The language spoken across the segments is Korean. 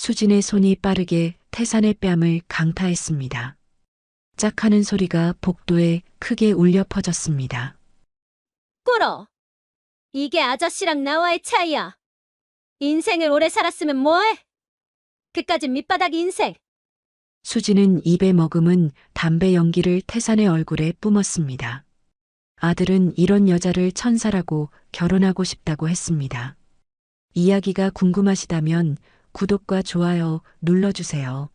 수진의 손이 빠르게 태산의 뺨을 강타했습니다. 짝 하는 소리가 복도에 크게 울려 퍼졌습니다. 꿇어. 이게 아저씨랑 나와의 차이야. 인생을 오래 살았으면 뭐해? 그까짓 밑바닥 인생. 수진은 입에 머금은 담배 연기를 태산의 얼굴에 뿜었습니다. 아들은 이런 여자를 천사라고 결혼하고 싶다고 했습니다. 이야기가 궁금하시다면 구독과 좋아요 눌러주세요.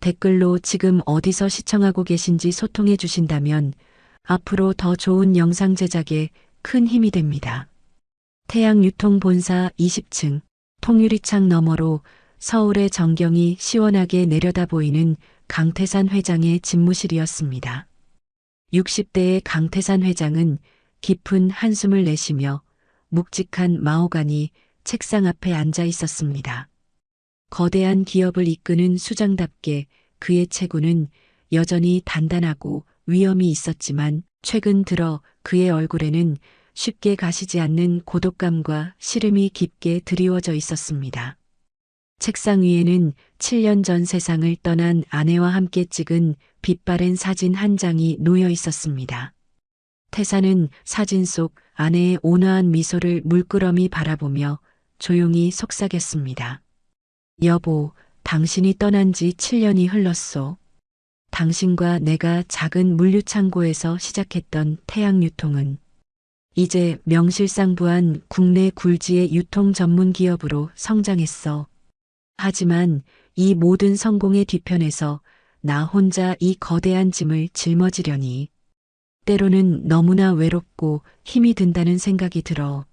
댓글로 지금 어디서 시청하고 계신지 소통해 주신다면 앞으로 더 좋은 영상 제작에 큰 힘이 됩니다. 태양유통본사 20층 통유리창 너머로 서울의 전경이 시원하게 내려다 보이는 강태산 회장의 집무실이었습니다. 60대의 강태산 회장은 깊은 한숨을 내쉬며 묵직한 마호가니 책상 앞에 앉아 있었습니다. 거대한 기업을 이끄는 수장답게 그의 체구는 여전히 단단하고 위엄이 있었지만 최근 들어 그의 얼굴에는 쉽게 가시지 않는 고독감과 시름이 깊게 드리워져 있었습니다. 책상 위에는 7년 전 세상을 떠난 아내와 함께 찍은 빛바랜 사진 한 장이 놓여 있었습니다. 태산은 사진 속 아내의 온화한 미소를 물끄러미 바라보며 조용히 속삭였습니다. 여보, 당신이 떠난 지 7년이 흘렀소. 당신과 내가 작은 물류창고에서 시작했던 태양유통은 이제 명실상부한 국내 굴지의 유통 전문 기업으로 성장했어. 하지만 이 모든 성공의 뒤편에서 나 혼자 이 거대한 짐을 짊어지려니 때로는 너무나 외롭고 힘이 든다는 생각이 들어.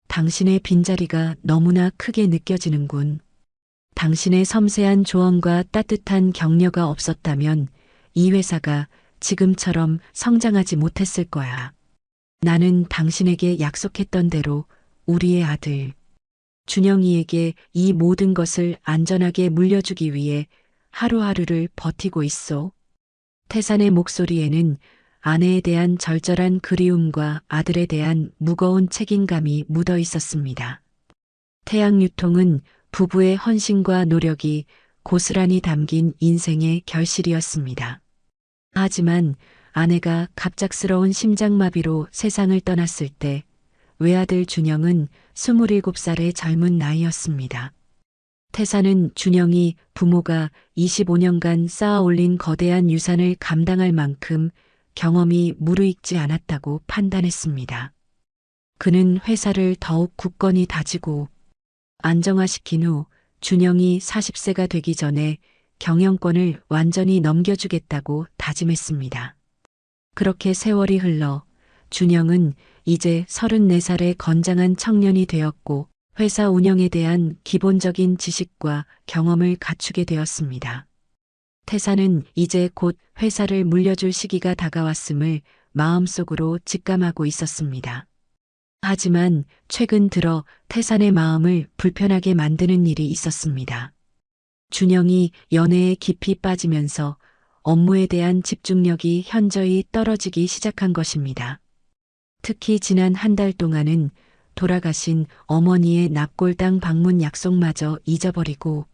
당신의 빈자리가 너무나 크게 느껴지는군. 당신의 섬세한 조언과 따뜻한 격려가 없었다면 이 회사가 지금처럼 성장하지 못했을 거야. 나는 당신에게 약속했던 대로 우리의 아들 준영이에게 이 모든 것을 안전하게 물려주기 위해 하루하루를 버티고 있어. 태산의 목소리에는 아내에 대한 절절한 그리움과 아들에 대한 무거운 책임감이 묻어 있었습니다. 태양유통은 부부의 헌신과 노력이 고스란히 담긴 인생의 결실이었습니다. 하지만 아내가 갑작스러운 심장마비로 세상을 떠났을 때 외아들 준영은 27살의 젊은 나이였습니다. 태산은 준영이 부모가 25년간 쌓아 올린 거대한 유산을 감당할 만큼 경험이 무르익지 않았다고 판단했습니다. 그는 회사를 더욱 굳건히 다지고 안정화시킨 후 준영이 40세가 되기 전에 경영권을 완전히 넘겨주겠다고 다짐했습니다. 그렇게 세월이 흘러 준영은 이제 34살의 건장한 청년이 되었고 회사 운영에 대한 기본적인 지식과 경험을 갖추게 되었습니다. 태산은 이제 곧 회사를 물려줄 시기가 다가왔음을 마음속으로 직감하고 있었습니다. 하지만 최근 들어 태산의 마음을 불편하게 만드는 일이 있었습니다. 준영이 연애에 깊이 빠지면서 업무에 대한 집중력이 현저히 떨어지기 시작한 것입니다. 특히 지난 한 달 동안은 돌아가신 어머니의 납골당 방문 약속마저 잊어버리고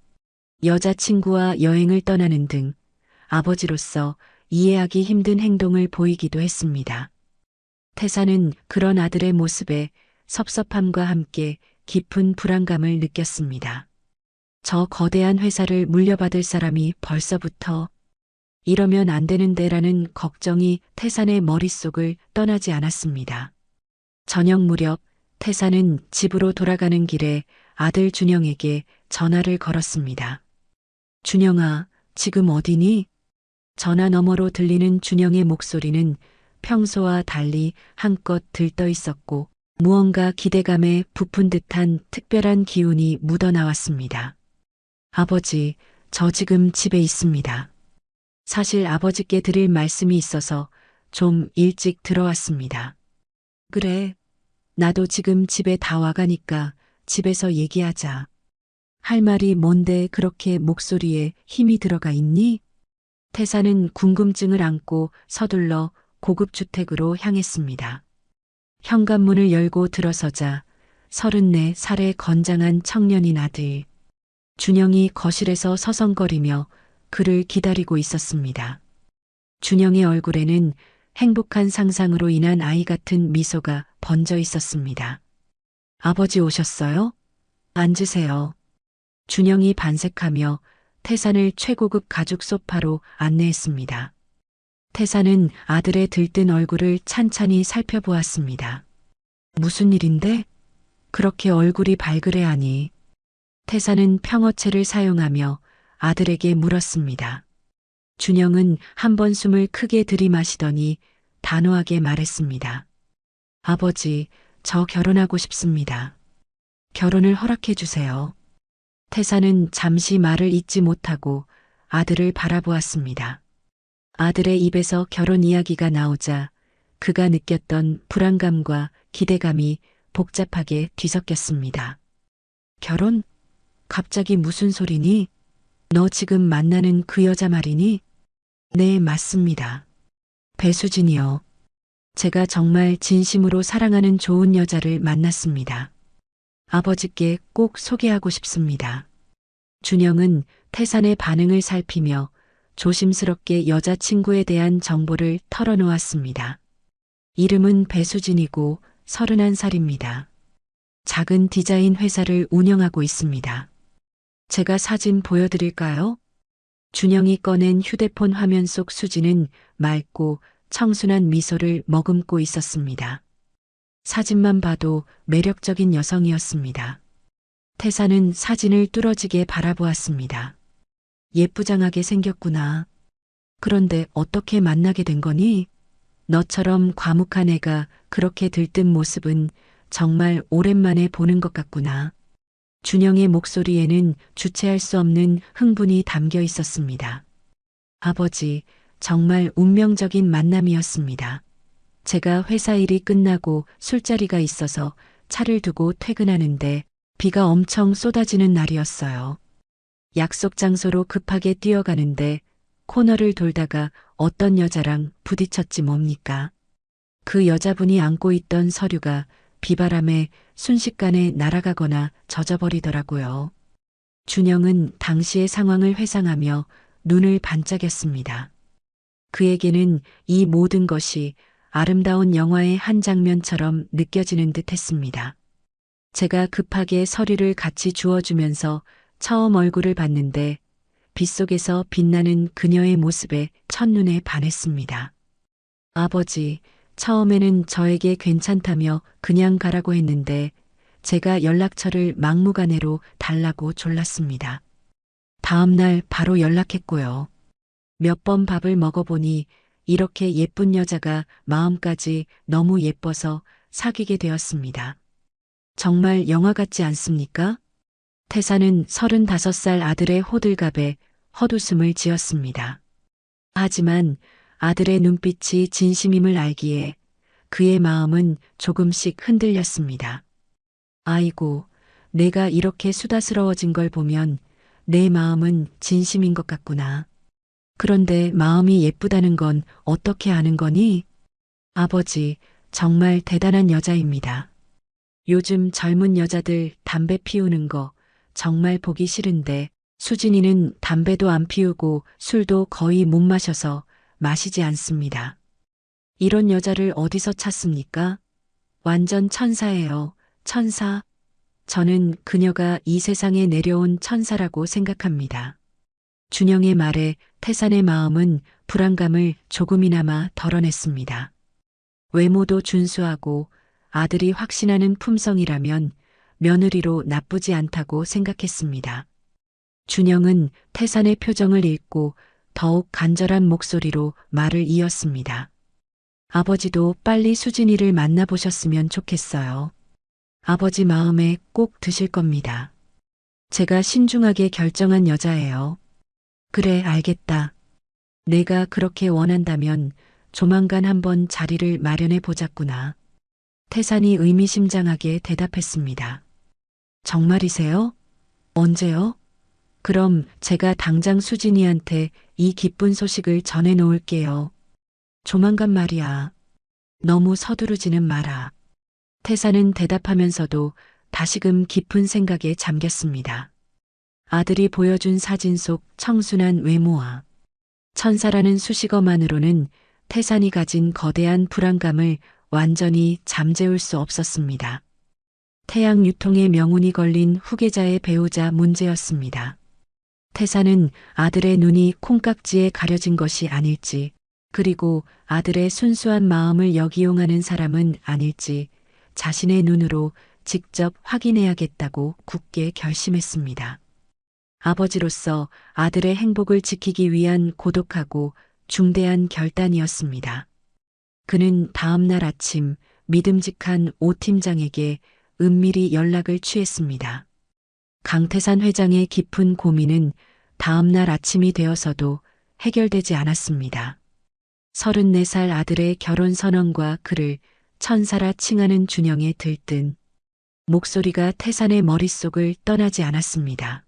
여자친구와 여행을 떠나는 등 아버지로서 이해하기 힘든 행동을 보이기도 했습니다. 태산은 그런 아들의 모습에 섭섭함과 함께 깊은 불안감을 느꼈습니다. 저 거대한 회사를 물려받을 사람이 벌써부터 이러면 안 되는데라는 걱정이 태산의 머릿속을 떠나지 않았습니다. 저녁 무렵 태산은 집으로 돌아가는 길에 아들 준영에게 전화를 걸었습니다. 준영아, 지금 어디니? 전화 너머로 들리는 준영의 목소리는 평소와 달리 한껏 들떠 있었고 무언가 기대감에 부푼 듯한 특별한 기운이 묻어나왔습니다. 아버지, 저 지금 집에 있습니다. 사실 아버지께 드릴 말씀이 있어서 좀 일찍 들어왔습니다. 그래, 나도 지금 집에 다 와가니까 집에서 얘기하자. 할 말이 뭔데 그렇게 목소리에 힘이 들어가 있니? 태산은 궁금증을 안고 서둘러 고급 주택으로 향했습니다. 현관문을 열고 들어서자 34살의 건장한 청년인 아들 준영이 거실에서 서성거리며 그를 기다리고 있었습니다. 준영의 얼굴에는 행복한 상상으로 인한 아이 같은 미소가 번져 있었습니다. 아버지 오셨어요? 앉으세요. 준영이 반색하며 태산을 최고급 가죽 소파로 안내했습니다. 태산은 아들의 들뜬 얼굴을 찬찬히 살펴보았습니다. 무슨 일인데? 그렇게 얼굴이 발그레하니? 태산은 평어체를 사용하며 아들에게 물었습니다. 준영은 한 번 숨을 크게 들이마시더니 단호하게 말했습니다. 아버지, 저 결혼하고 싶습니다. 결혼을 허락해 주세요. 태산은 잠시 말을 잇지 못하고 아들을 바라보았습니다. 아들의 입에서 결혼 이야기가 나오자 그가 느꼈던 불안감과 기대감이 복잡하게 뒤섞였습니다. 결혼? 갑자기 무슨 소리니? 너 지금 만나는 그 여자 말이니? 네, 맞습니다. 배수진이요. 제가 정말 진심으로 사랑하는 좋은 여자를 만났습니다. 아버지께 꼭 소개하고 싶습니다. 준영은 태산의 반응을 살피며 조심스럽게 여자친구에 대한 정보를 털어놓았습니다. 이름은 배수진이고 31살입니다. 작은 디자인 회사를 운영하고 있습니다. 제가 사진 보여드릴까요? 준영이 꺼낸 휴대폰 화면 속 수진은 맑고 청순한 미소를 머금고 있었습니다. 사진만 봐도 매력적인 여성이었습니다. 태산은 사진을 뚫어지게 바라보았습니다. 예쁘장하게 생겼구나. 그런데 어떻게 만나게 된 거니? 너처럼 과묵한 애가 그렇게 들뜬 모습은 정말 오랜만에 보는 것 같구나. 준영의 목소리에는 주체할 수 없는 흥분이 담겨 있었습니다. 아버지, 정말 운명적인 만남이었습니다. 제가 회사 일이 끝나고 술자리가 있어서 차를 두고 퇴근하는데 비가 엄청 쏟아지는 날이었어요. 약속 장소로 급하게 뛰어가는데 코너를 돌다가 어떤 여자랑 부딪혔지 뭡니까? 그 여자분이 안고 있던 서류가 비바람에 순식간에 날아가거나 젖어버리더라고요. 준영은 당시의 상황을 회상하며 눈을 반짝였습니다. 그에게는 이 모든 것이 아름다운 영화의 한 장면처럼 느껴지는 듯 했습니다. 제가 급하게 서류를 같이 주워주면서 처음 얼굴을 봤는데 빗속에서 빛나는 그녀의 모습에 첫눈에 반했습니다. 아버지, 처음에는 저에게 괜찮다며 그냥 가라고 했는데 제가 연락처를 막무가내로 달라고 졸랐습니다. 다음 날 바로 연락했고요. 몇 번 밥을 먹어보니 이렇게 예쁜 여자가 마음까지 너무 예뻐서 사귀게 되었습니다. 정말 영화 같지 않습니까? 태사는 35살 아들의 호들갑에 헛웃음을 지었습니다. 하지만 아들의 눈빛이 진심임을 알기에 그의 마음은 조금씩 흔들렸습니다. 아이고, 내가 이렇게 수다스러워진 걸 보면 내 마음은 진심인 것 같구나. 그런데 마음이 예쁘다는 건 어떻게 아는 거니? 아버지, 정말 대단한 여자입니다. 요즘 젊은 여자들 담배 피우는 거 정말 보기 싫은데 수진이는 담배도 안 피우고 술도 거의 못 마셔서 마시지 않습니다. 이런 여자를 어디서 찾습니까? 완전 천사예요. 천사. 저는 그녀가 이 세상에 내려온 천사라고 생각합니다. 준영의 말에 태산의 마음은 불안감을 조금이나마 덜어냈습니다. 외모도 준수하고 아들이 확신하는 품성이라면 며느리로 나쁘지 않다고 생각했습니다. 준영은 태산의 표정을 읽고 더욱 간절한 목소리로 말을 이었습니다. 아버지도 빨리 수진이를 만나보셨으면 좋겠어요. 아버지 마음에 꼭 드실 겁니다. 제가 신중하게 결정한 여자예요. 그래, 알겠다. 내가 그렇게 원한다면 조만간 한번 자리를 마련해 보자꾸나. 태산이 의미심장하게 대답했습니다. 정말이세요? 언제요? 그럼 제가 당장 수진이한테 이 기쁜 소식을 전해 놓을게요. 조만간 말이야. 너무 서두르지는 마라. 태산은 대답하면서도 다시금 깊은 생각에 잠겼습니다. 아들이 보여준 사진 속 청순한 외모와 천사라는 수식어만으로는 태산이 가진 거대한 불안감을 완전히 잠재울 수 없었습니다. 태양 유통의 명운이 걸린 후계자의 배우자 문제였습니다. 태산은 아들의 눈이 콩깍지에 가려진 것이 아닐지, 그리고 아들의 순수한 마음을 역이용하는 사람은 아닐지 자신의 눈으로 직접 확인해야겠다고 굳게 결심했습니다. 아버지로서 아들의 행복을 지키기 위한 고독하고 중대한 결단이었습니다. 그는 다음 날 아침 믿음직한 오 팀장에게 은밀히 연락을 취했습니다. 강태산 회장의 깊은 고민은 다음 날 아침이 되어서도 해결되지 않았습니다. 34살 아들의 결혼 선언과 그를 천사라 칭하는 준영에 들뜬 목소리가 태산의 머릿속을 떠나지 않았습니다.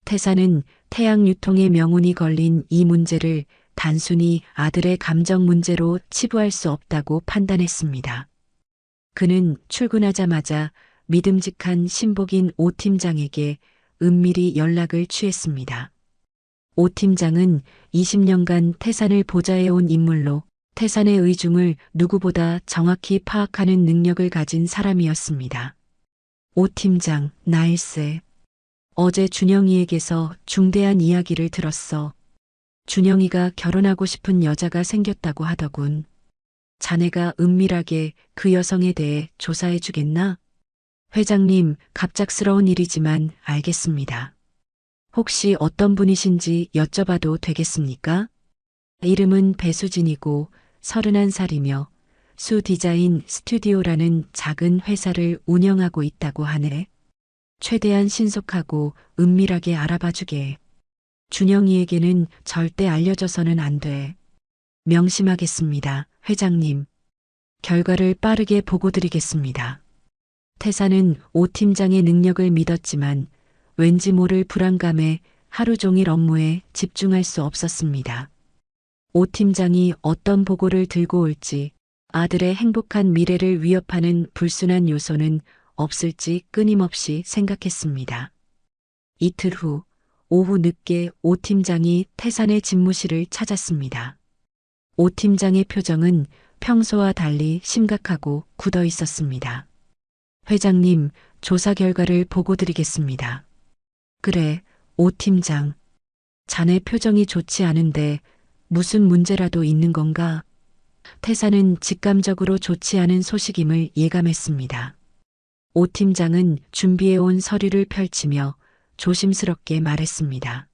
태산은 태양 유통의 명운이 걸린 이 문제를 단순히 아들의 감정 문제로 치부할 수 없다고 판단했습니다. 그는 출근하자마자 믿음직한 신복인 오 팀장에게 은밀히 연락을 취했습니다. 오 팀장은 20년간 태산을 보좌해온 인물로 태산의 의중을 누구보다 정확히 파악하는 능력을 가진 사람이었습니다. 오 팀장, 나일세. 어제 준영이에게서 중대한 이야기를 들었어. 준영이가 결혼하고 싶은 여자가 생겼다고 하더군. 자네가 은밀하게 그 여성에 대해 조사해 주겠나? 회장님, 갑작스러운 일이지만 알겠습니다. 혹시 어떤 분이신지 여쭤봐도 되겠습니까? 이름은 배수진이고 31살이며 수 디자인 스튜디오라는 작은 회사를 운영하고 있다고 하네. 최대한 신속하고 은밀하게 알아봐 주게. 준영이에게는 절대 알려져서는 안 돼. 명심하겠습니다, 회장님. 결과를 빠르게 보고드리겠습니다. 태산은 오 팀장의 능력을 믿었지만 왠지 모를 불안감에 하루 종일 업무에 집중할 수 없었습니다. 오 팀장이 어떤 보고를 들고 올지, 아들의 행복한 미래를 위협하는 불순한 요소는 없을지 끊임없이 생각했습니다. 이틀 후 오후 늦게 오 팀장이 태산의 집무실을 찾았습니다. 오 팀장의 표정은 평소와 달리 심각하고 굳어 있었습니다. 회장님, 조사 결과를 보고드리겠습니다. 그래, 오 팀장. 자네 표정이 좋지 않은데 무슨 문제라도 있는 건가? 태산은 직감적으로 좋지 않은 소식임을 예감했습니다. 오 팀장은 준비해온 서류를 펼치며 조심스럽게 말했습니다.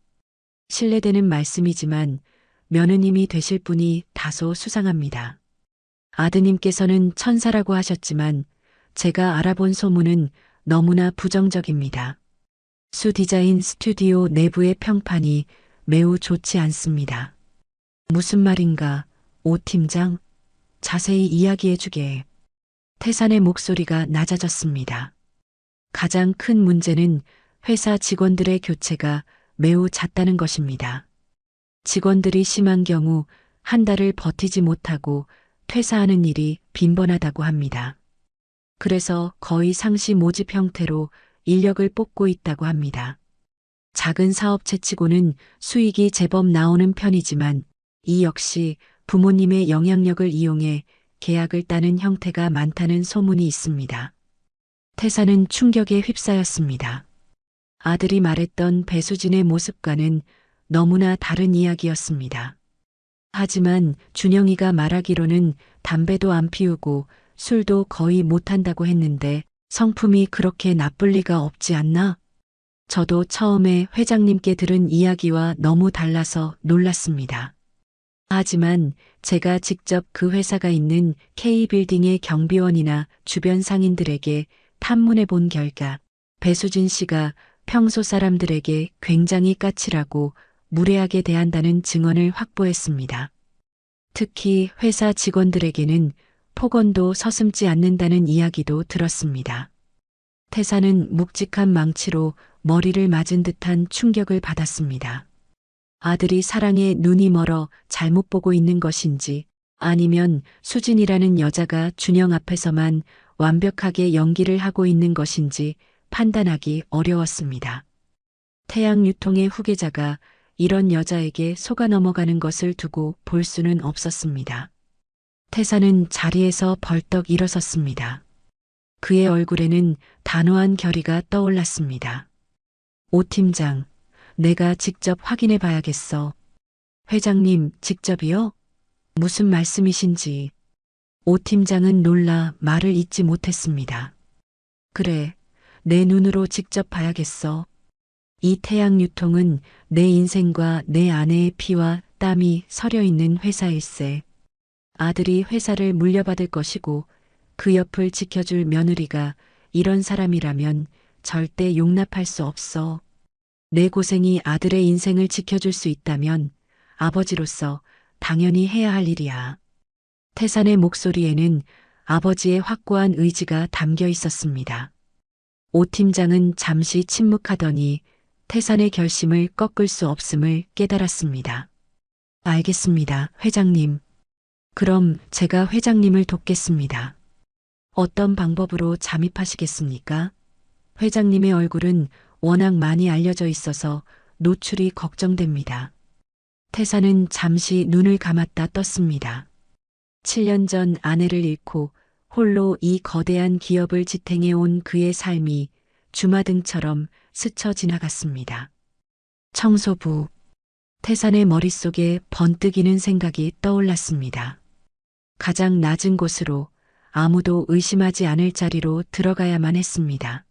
신뢰되는 말씀이지만 며느님이 되실 분이 다소 수상합니다. 아드님께서는 천사라고 하셨지만 제가 알아본 소문은 너무나 부정적입니다. 수 디자인 스튜디오 내부의 평판이 매우 좋지 않습니다. 무슨 말인가, 오 팀장? 자세히 이야기해 주게. 태산의 목소리가 낮아졌습니다. 가장 큰 문제는 회사 직원들의 교체가 매우 잦다는 것입니다. 직원들이 심한 경우 한 달을 버티지 못하고 퇴사하는 일이 빈번하다고 합니다. 그래서 거의 상시 모집 형태로 인력을 뽑고 있다고 합니다. 작은 사업체치고는 수익이 제법 나오는 편이지만 이 역시 부모님의 영향력을 이용해 계약을 따는 형태가 많다는 소문이 있습니다. 태산은 충격에 휩싸였습니다. 아들이 말했던 배수진의 모습과는 너무나 다른 이야기였습니다. 하지만 준영이가 말하기로는 담배도 안 피우고 술도 거의 못한다고 했는데 성품이 그렇게 나쁠 리가 없지 않나? 저도 처음에 회장님께 들은 이야기와 너무 달라서 놀랐습니다. 하지만 제가 직접 그 회사가 있는 K빌딩의 경비원이나 주변 상인들에게 탐문해 본 결과 배수진 씨가 평소 사람들에게 굉장히 까칠하고 무례하게 대한다는 증언을 확보했습니다. 특히 회사 직원들에게는 폭언도 서슴지 않는다는 이야기도 들었습니다. 태산은 묵직한 망치로 머리를 맞은 듯한 충격을 받았습니다. 아들이 사랑에 눈이 멀어 잘못 보고 있는 것인지 아니면 수진이라는 여자가 준영 앞에서만 완벽하게 연기를 하고 있는 것인지 판단하기 어려웠습니다. 태양 유통의 후계자가 이런 여자에게 속아 넘어가는 것을 두고 볼 수는 없었습니다. 태사는 자리에서 벌떡 일어섰습니다. 그의 얼굴에는 단호한 결의가 떠올랐습니다. 오 팀장, 내가 직접 확인해 봐야겠어. 회장님, 직접이요? 무슨 말씀이신지. 오 팀장은 놀라 말을 잇지 못했습니다. 그래, 내 눈으로 직접 봐야겠어. 이 태양 유통은 내 인생과 내 아내의 피와 땀이 서려 있는 회사일세. 아들이 회사를 물려받을 것이고 그 옆을 지켜줄 며느리가 이런 사람이라면 절대 용납할 수 없어. 내 고생이 아들의 인생을 지켜줄 수 있다면 아버지로서 당연히 해야 할 일이야. 태산의 목소리에는 아버지의 확고한 의지가 담겨 있었습니다. 오 팀장은 잠시 침묵하더니 태산의 결심을 꺾을 수 없음을 깨달았습니다. 알겠습니다, 회장님. 그럼 제가 회장님을 돕겠습니다. 어떤 방법으로 잠입하시겠습니까? 회장님의 얼굴은 워낙 많이 알려져 있어서 노출이 걱정됩니다. 태사는 잠시 눈을 감았다 떴습니다. 7년 전 아내를 잃고 홀로 이 거대한 기업을 지탱해 온 그의 삶이 주마등처럼 스쳐 지나갔습니다. 청소부. 태산의 머릿속에 번뜩이는 생각이 떠올랐습니다. 가장 낮은 곳으로 아무도 의심하지 않을 자리로 들어가야만 했습니다.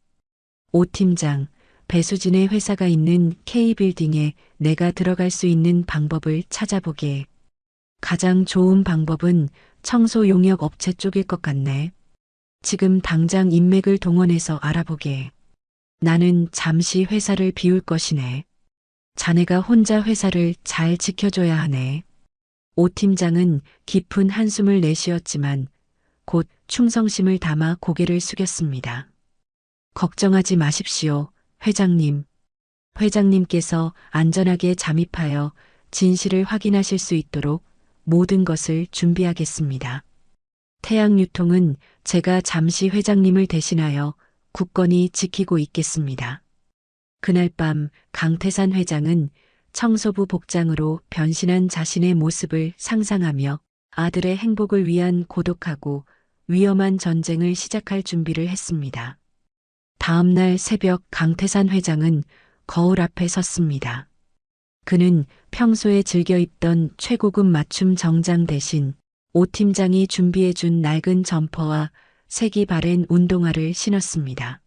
오 팀장, 배수진의 회사가 있는 K빌딩에 내가 들어갈 수 있는 방법을 찾아보게. 가장 좋은 방법은 청소 용역 업체 쪽일 것 같네. 지금 당장 인맥을 동원해서 알아보게. 나는 잠시 회사를 비울 것이네. 자네가 혼자 회사를 잘 지켜줘야 하네. 오 팀장은 깊은 한숨을 내쉬었지만 곧 충성심을 담아 고개를 숙였습니다. 걱정하지 마십시오, 회장님. 회장님께서 안전하게 잠입하여 진실을 확인하실 수 있도록 모든 것을 준비하겠습니다. 태양유통은 제가 잠시 회장님을 대신하여 굳건히 지키고 있겠습니다. 그날 밤 강태산 회장은 청소부 복장으로 변신한 자신의 모습을 상상하며 아들의 행복을 위한 고독하고 위험한 전쟁을 시작할 준비를 했습니다. 다음 날 새벽 강태산 회장은 거울 앞에 섰습니다. 그는 평소에 즐겨 입던 최고급 맞춤 정장 대신 오 팀장이 준비해준 낡은 점퍼와 색이 바랜 운동화를 신었습니다.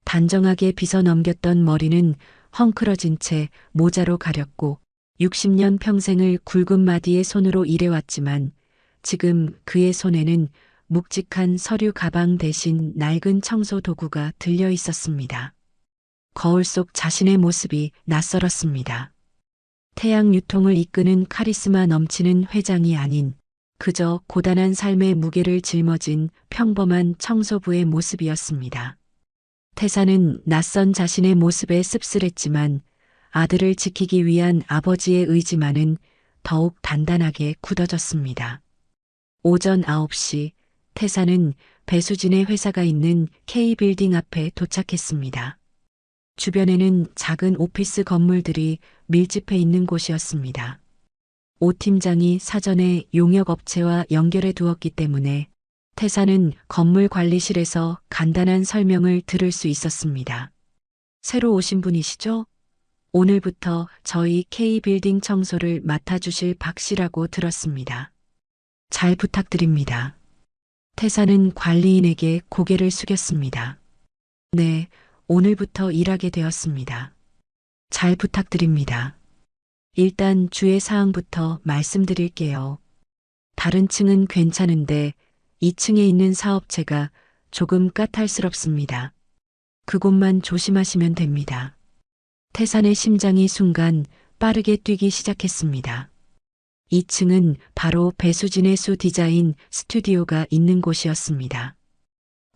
단정하게 빗어 넘겼던 머리는 헝클어진 채 모자로 가렸고 60년 평생을 굵은 마디의 손으로 일해왔지만 지금 그의 손에는 묵직한 서류 가방 대신 낡은 청소 도구가 들려 있었습니다. 거울 속 자신의 모습이 낯설었습니다. 태양 유통을 이끄는 카리스마 넘치는 회장이 아닌 그저 고단한 삶의 무게를 짊어진 평범한 청소부의 모습이었습니다. 태사는 낯선 자신의 모습에 씁쓸했지만 아들을 지키기 위한 아버지의 의지만은 더욱 단단하게 굳어졌습니다. 오전 9시 태사는 배수진의 회사가 있는 K빌딩 앞에 도착했습니다. 주변에는 작은 오피스 건물들이 밀집해 있는 곳이었습니다. 오 팀장이 사전에 용역업체와 연결해 두었기 때문에 태사는 건물 관리실에서 간단한 설명을 들을 수 있었습니다. 새로 오신 분이시죠? 오늘부터 저희 K빌딩 청소를 맡아주실 박 씨라고 들었습니다. 잘 부탁드립니다. 태사는 관리인에게 고개를 숙였습니다. 네, 오늘부터 일하게 되었습니다. 잘 부탁드립니다. 일단 주의 사항부터 말씀드릴게요. 다른 층은 괜찮은데 2층에 있는 사업체가 조금 까탈스럽습니다. 그곳만 조심하시면 됩니다. 태산의 심장이 순간 빠르게 뛰기 시작했습니다. 2층은 바로 배수진의 수 디자인 스튜디오가 있는 곳이었습니다.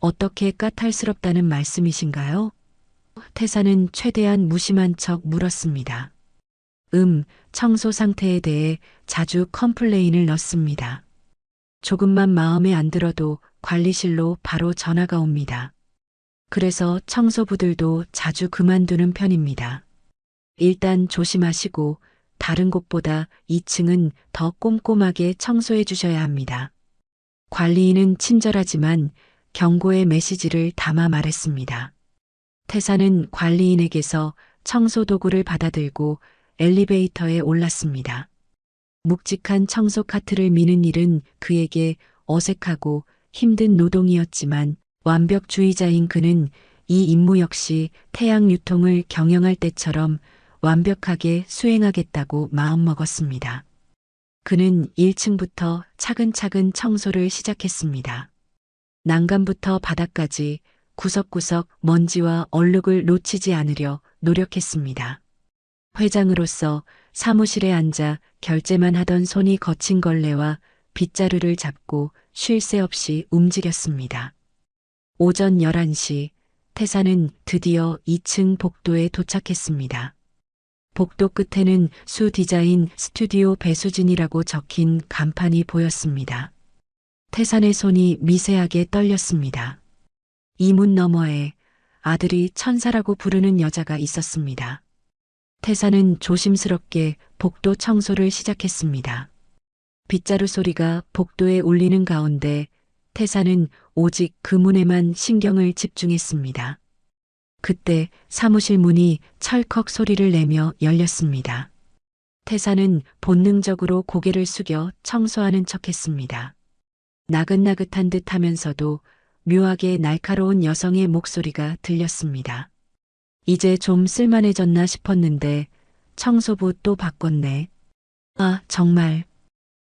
어떻게 까탈스럽다는 말씀이신가요? 태사는 최대한 무심한 척 물었습니다. 청소 상태에 대해 자주 컴플레인을 넣습니다. 조금만 마음에 안 들어도 관리실로 바로 전화가 옵니다. 그래서 청소부들도 자주 그만두는 편입니다. 일단 조심하시고 다른 곳보다 2층은 더 꼼꼼하게 청소해 주셔야 합니다. 관리인은 친절하지만 경고의 메시지를 담아 말했습니다. 태사는 관리인에게서 청소 도구를 받아들고 엘리베이터에 올랐습니다. 묵직한 청소 카트를 미는 일은 그에게 어색하고 힘든 노동이었지만 완벽주의자인 그는 이 임무 역시 태양 유통을 경영할 때처럼 완벽하게 수행하겠다고 마음먹었습니다. 그는 1층부터 차근차근 청소를 시작했습니다. 난간부터 바닥까지 구석구석 먼지와 얼룩을 놓치지 않으려 노력했습니다. 회장으로서 사무실에 앉아 결제만 하던 손이 거친 걸레와 빗자루를 잡고 쉴 새 없이 움직였습니다. 오전 11시 태사는 드디어 2층 복도에 도착했습니다. 복도 끝에는 수 디자인 스튜디오 배수진이라고 적힌 간판이 보였습니다. 태산의 손이 미세하게 떨렸습니다. 이 문 너머에 아들이 천사라고 부르는 여자가 있었습니다. 태산은 조심스럽게 복도 청소를 시작했습니다. 빗자루 소리가 복도에 울리는 가운데 태산은 오직 그 문에만 신경을 집중했습니다. 그때 사무실 문이 철컥 소리를 내며 열렸습니다. 태산은 본능적으로 고개를 숙여 청소하는 척했습니다. 나긋나긋한 듯 하면서도 묘하게 날카로운 여성의 목소리가 들렸습니다. 이제 좀 쓸만해졌나 싶었는데 청소부 또 바꿨네. 아, 정말.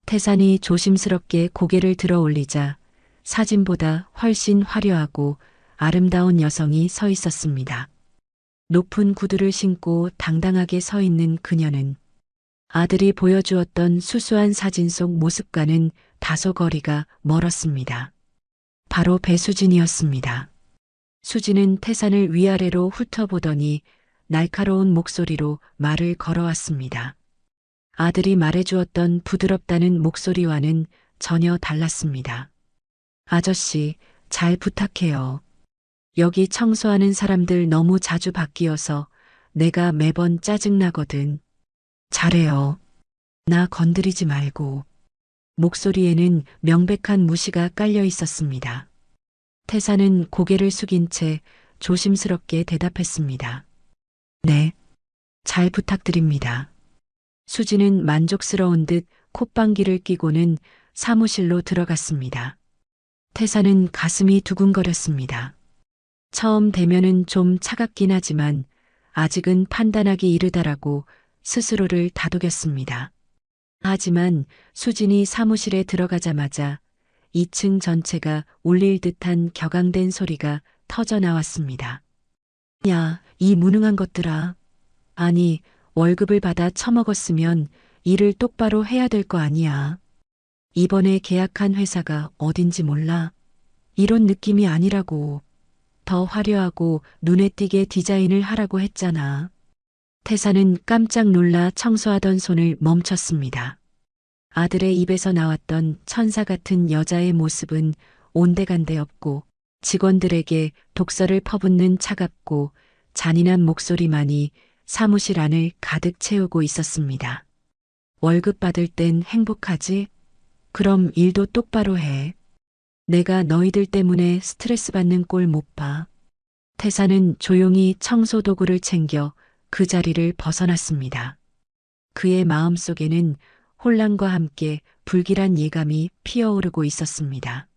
태산이 조심스럽게 고개를 들어 올리자 사진보다 훨씬 화려하고 아름다운 여성이 서 있었습니다. 높은 구두를 신고 당당하게 서 있는 그녀는 아들이 보여주었던 수수한 사진 속 모습과는 다소 거리가 멀었습니다. 바로 배수진이었습니다. 수진은 태산을 위아래로 훑어보더니 날카로운 목소리로 말을 걸어왔습니다. 아들이 말해주었던 부드럽다는 목소리와는 전혀 달랐습니다. 아저씨, 잘 부탁해요. 여기 청소하는 사람들 너무 자주 바뀌어서 내가 매번 짜증나거든. 잘해요. 나 건드리지 말고. 목소리에는 명백한 무시가 깔려 있었습니다. 태사는 고개를 숙인 채 조심스럽게 대답했습니다. 네, 잘 부탁드립니다. 수지는 만족스러운 듯 콧방귀를 뀌고는 사무실로 들어갔습니다. 태사는 가슴이 두근거렸습니다. 처음 대면은 좀 차갑긴 하지만 아직은 판단하기 이르다라고 스스로를 다독였습니다. 하지만 수진이 사무실에 들어가자마자 2층 전체가 울릴 듯한 격앙된 소리가 터져 나왔습니다. 야, 이 무능한 것들아. 아니, 월급을 받아 처먹었으면 일을 똑바로 해야 될 거 아니야. 이번에 계약한 회사가 어딘지 몰라. 이런 느낌이 아니라고. 더 화려하고 눈에 띄게 디자인을 하라고 했잖아. 태사는 깜짝 놀라 청소하던 손을 멈췄습니다. 아들의 입에서 나왔던 천사 같은 여자의 모습은 온데간데 없고 직원들에게 독서를 퍼붓는 차갑고 잔인한 목소리만이 사무실 안을 가득 채우고 있었습니다. 월급 받을 땐 행복하지? 그럼 일도 똑바로 해. 내가 너희들 때문에 스트레스 받는 꼴 못 봐. 태사는 조용히 청소 도구를 챙겨 그 자리를 벗어났습니다. 그의 마음속에는 혼란과 함께 불길한 예감이 피어오르고 있었습니다.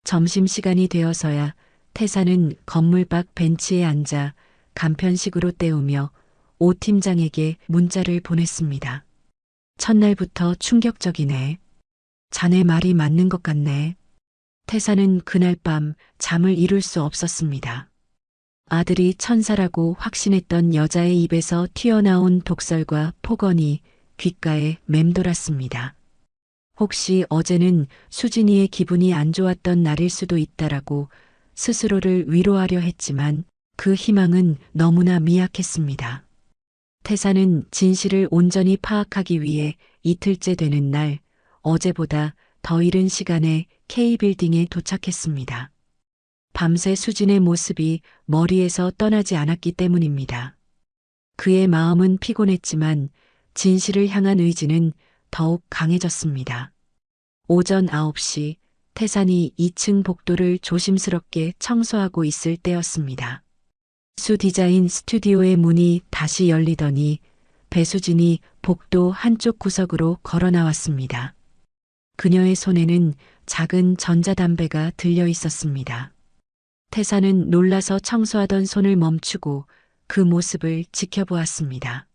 점심시간이 되어서야 태사는 건물 밖 벤치에 앉아 간편식으로 때우며 오 팀장에게 문자를 보냈습니다. 첫날부터 충격적이네. 자네 말이 맞는 것 같네. 태사는 그날 밤 잠을 이룰 수 없었습니다. 아들이 천사라고 확신했던 여자의 입에서 튀어나온 독설과 폭언이 귓가에 맴돌았습니다. 혹시 어제는 수진이의 기분이 안 좋았던 날일 수도 있다라고 스스로를 위로하려 했지만 그 희망은 너무나 미약했습니다. 태사는 진실을 온전히 파악하기 위해 이틀째 되는 날 어제보다 더 이른 시간에 K빌딩에 도착했습니다. 밤새 수진의 모습이 머리에서 떠나지 않았기 때문입니다. 그의 마음은 피곤했지만 진실을 향한 의지는 더욱 강해졌습니다. 오전 9시 태산이 2층 복도를 조심스럽게 청소하고 있을 때였습니다. 수 디자인 스튜디오의 문이 다시 열리더니 배수진이 복도 한쪽 구석으로 걸어 나왔습니다. 그녀의 손에는 작은 전자담배가 들려 있었습니다. 태사는 놀라서 청소하던 손을 멈추고 그 모습을 지켜보았습니다.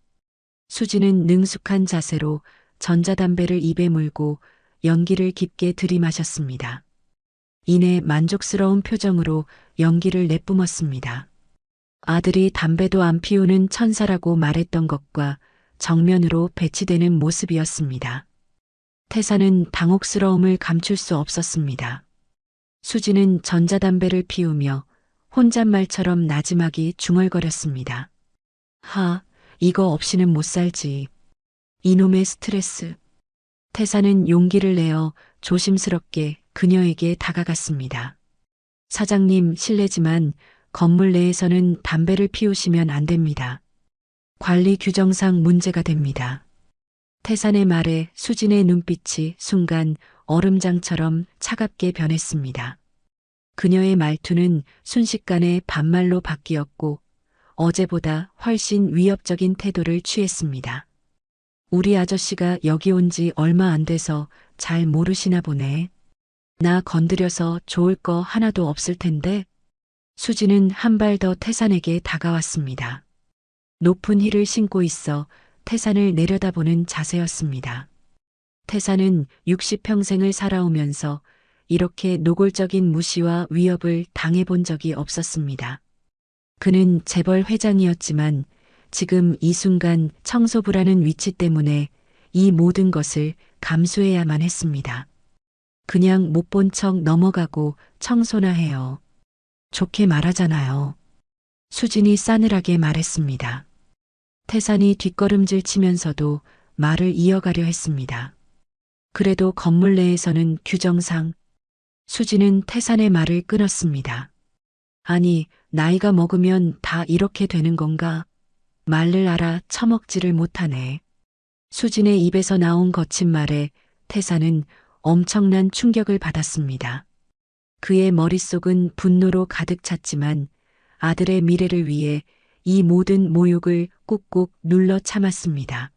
수지는 능숙한 자세로 전자담배를 입에 물고 연기를 깊게 들이마셨습니다. 이내 만족스러운 표정으로 연기를 내뿜었습니다. 아들이 담배도 안 피우는 천사라고 말했던 것과 정면으로 배치되는 모습이었습니다. 태사는 당혹스러움을 감출 수 없었습니다. 수지는 전자담배를 피우며 혼잣말처럼 나지막이 중얼거렸습니다. 이거 없이는 못 살지. 이놈의 스트레스. 태사는 용기를 내어 조심스럽게 그녀에게 다가갔습니다. 사장님, 실례지만 건물 내에서는 담배를 피우시면 안 됩니다. 관리 규정상 문제가 됩니다. 태산의 말에 수진의 눈빛이 순간 얼음장처럼 차갑게 변했습니다. 그녀의 말투는 순식간에 반말로 바뀌었고 어제보다 훨씬 위협적인 태도를 취했습니다. 우리 아저씨가 여기 온 지 얼마 안 돼서 잘 모르시나 보네. 나 건드려서 좋을 거 하나도 없을 텐데. 수지는 한 발 더 태산에게 다가왔습니다. 높은 힐을 신고 있어 태산을 내려다보는 자세였습니다. 태산은 60평생을 살아오면서 이렇게 노골적인 무시와 위협을 당해본 적이 없었습니다. 그는 재벌 회장이었지만 지금 이 순간 청소부라는 위치 때문에 이 모든 것을 감수해야만 했습니다. 그냥 못 본 척 넘어가고 청소나 해요. 좋게 말하잖아요. 수진이 싸늘하게 말했습니다. 태산이 뒷걸음질 치면서도 말을 이어가려 했습니다. 그래도 건물 내에서는 규정상. 수진은 태산의 말을 끊었습니다. 아니, 나이가 먹으면 다 이렇게 되는 건가? 말을 알아 처먹지를 못하네. 수진의 입에서 나온 거친 말에 태산은 엄청난 충격을 받았습니다. 그의 머릿속은 분노로 가득 찼지만 아들의 미래를 위해 이 모든 모욕을 꾹꾹 눌러 참았습니다.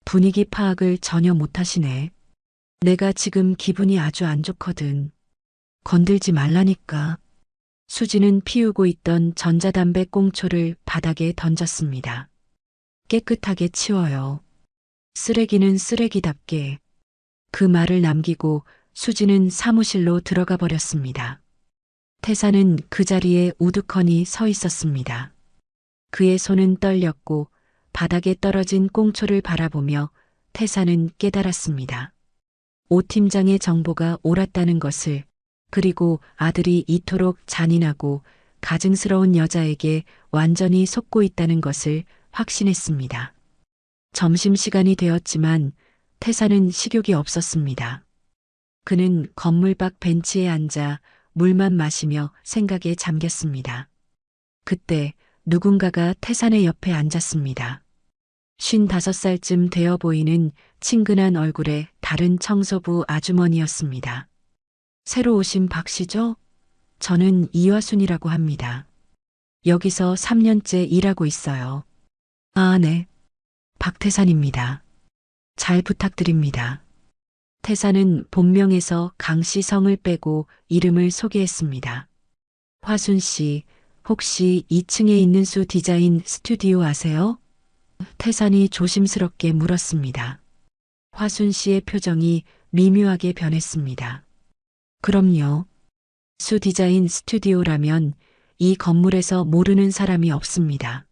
분위기 파악을 전혀 못하시네. 내가 지금 기분이 아주 안 좋거든. 건들지 말라니까. 수지는 피우고 있던 전자담배 꽁초를 바닥에 던졌습니다. 깨끗하게 치워요. 쓰레기는 쓰레기답게. 그 말을 남기고 수지는 사무실로 들어가 버렸습니다. 태사는 그 자리에 우두커니 서 있었습니다. 그의 손은 떨렸고 바닥에 떨어진 꽁초를 바라보며 태사는 깨달았습니다. 오 팀장의 정보가 옳았다는 것을, 그리고 아들이 이토록 잔인하고 가증스러운 여자에게 완전히 속고 있다는 것을 확신했습니다. 점심시간이 되었지만 태사는 식욕이 없었습니다. 그는 건물 밖 벤치에 앉아 물만 마시며 생각에 잠겼습니다. 그때 누군가가 태산의 옆에 앉았습니다. 55살쯤 되어 보이는 친근한 얼굴의 다른 청소부 아주머니였습니다. 새로 오신 박 씨죠? 저는 이화순이라고 합니다. 여기서 3년째 일하고 있어요. 아, 네. 박태산입니다. 잘 부탁드립니다. 태산은 본명에서 강씨 성을 빼고 이름을 소개했습니다. 화순 씨, 혹시 2층에 있는 수 디자인 스튜디오 아세요? 태산이 조심스럽게 물었습니다. 화순 씨의 표정이 미묘하게 변했습니다. 그럼요. 수 디자인 스튜디오라면 이 건물에서 모르는 사람이 없습니다.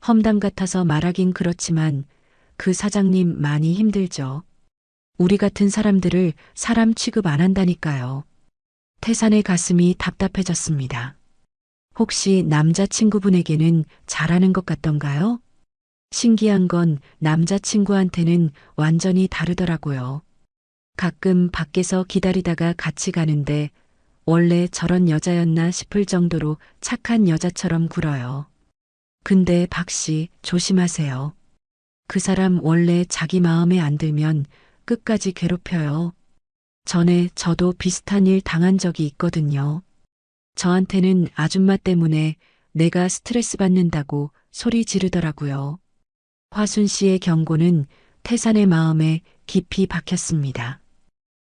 험담 같아서 말하긴 그렇지만 그 사장님 많이 힘들죠. 우리 같은 사람들을 사람 취급 안 한다니까요. 태산의 가슴이 답답해졌습니다. 혹시 남자친구분에게는 잘하는 것 같던가요? 신기한 건 남자친구한테는 완전히 다르더라고요. 가끔 밖에서 기다리다가 같이 가는데 원래 저런 여자였나 싶을 정도로 착한 여자처럼 굴어요. 근데 박 씨, 조심하세요. 그 사람 원래 자기 마음에 안 들면 끝까지 괴롭혀요. 전에 저도 비슷한 일 당한 적이 있거든요. 저한테는 아줌마 때문에 내가 스트레스 받는다고 소리 지르더라고요. 화순 씨의 경고는 태산의 마음에 깊이 박혔습니다.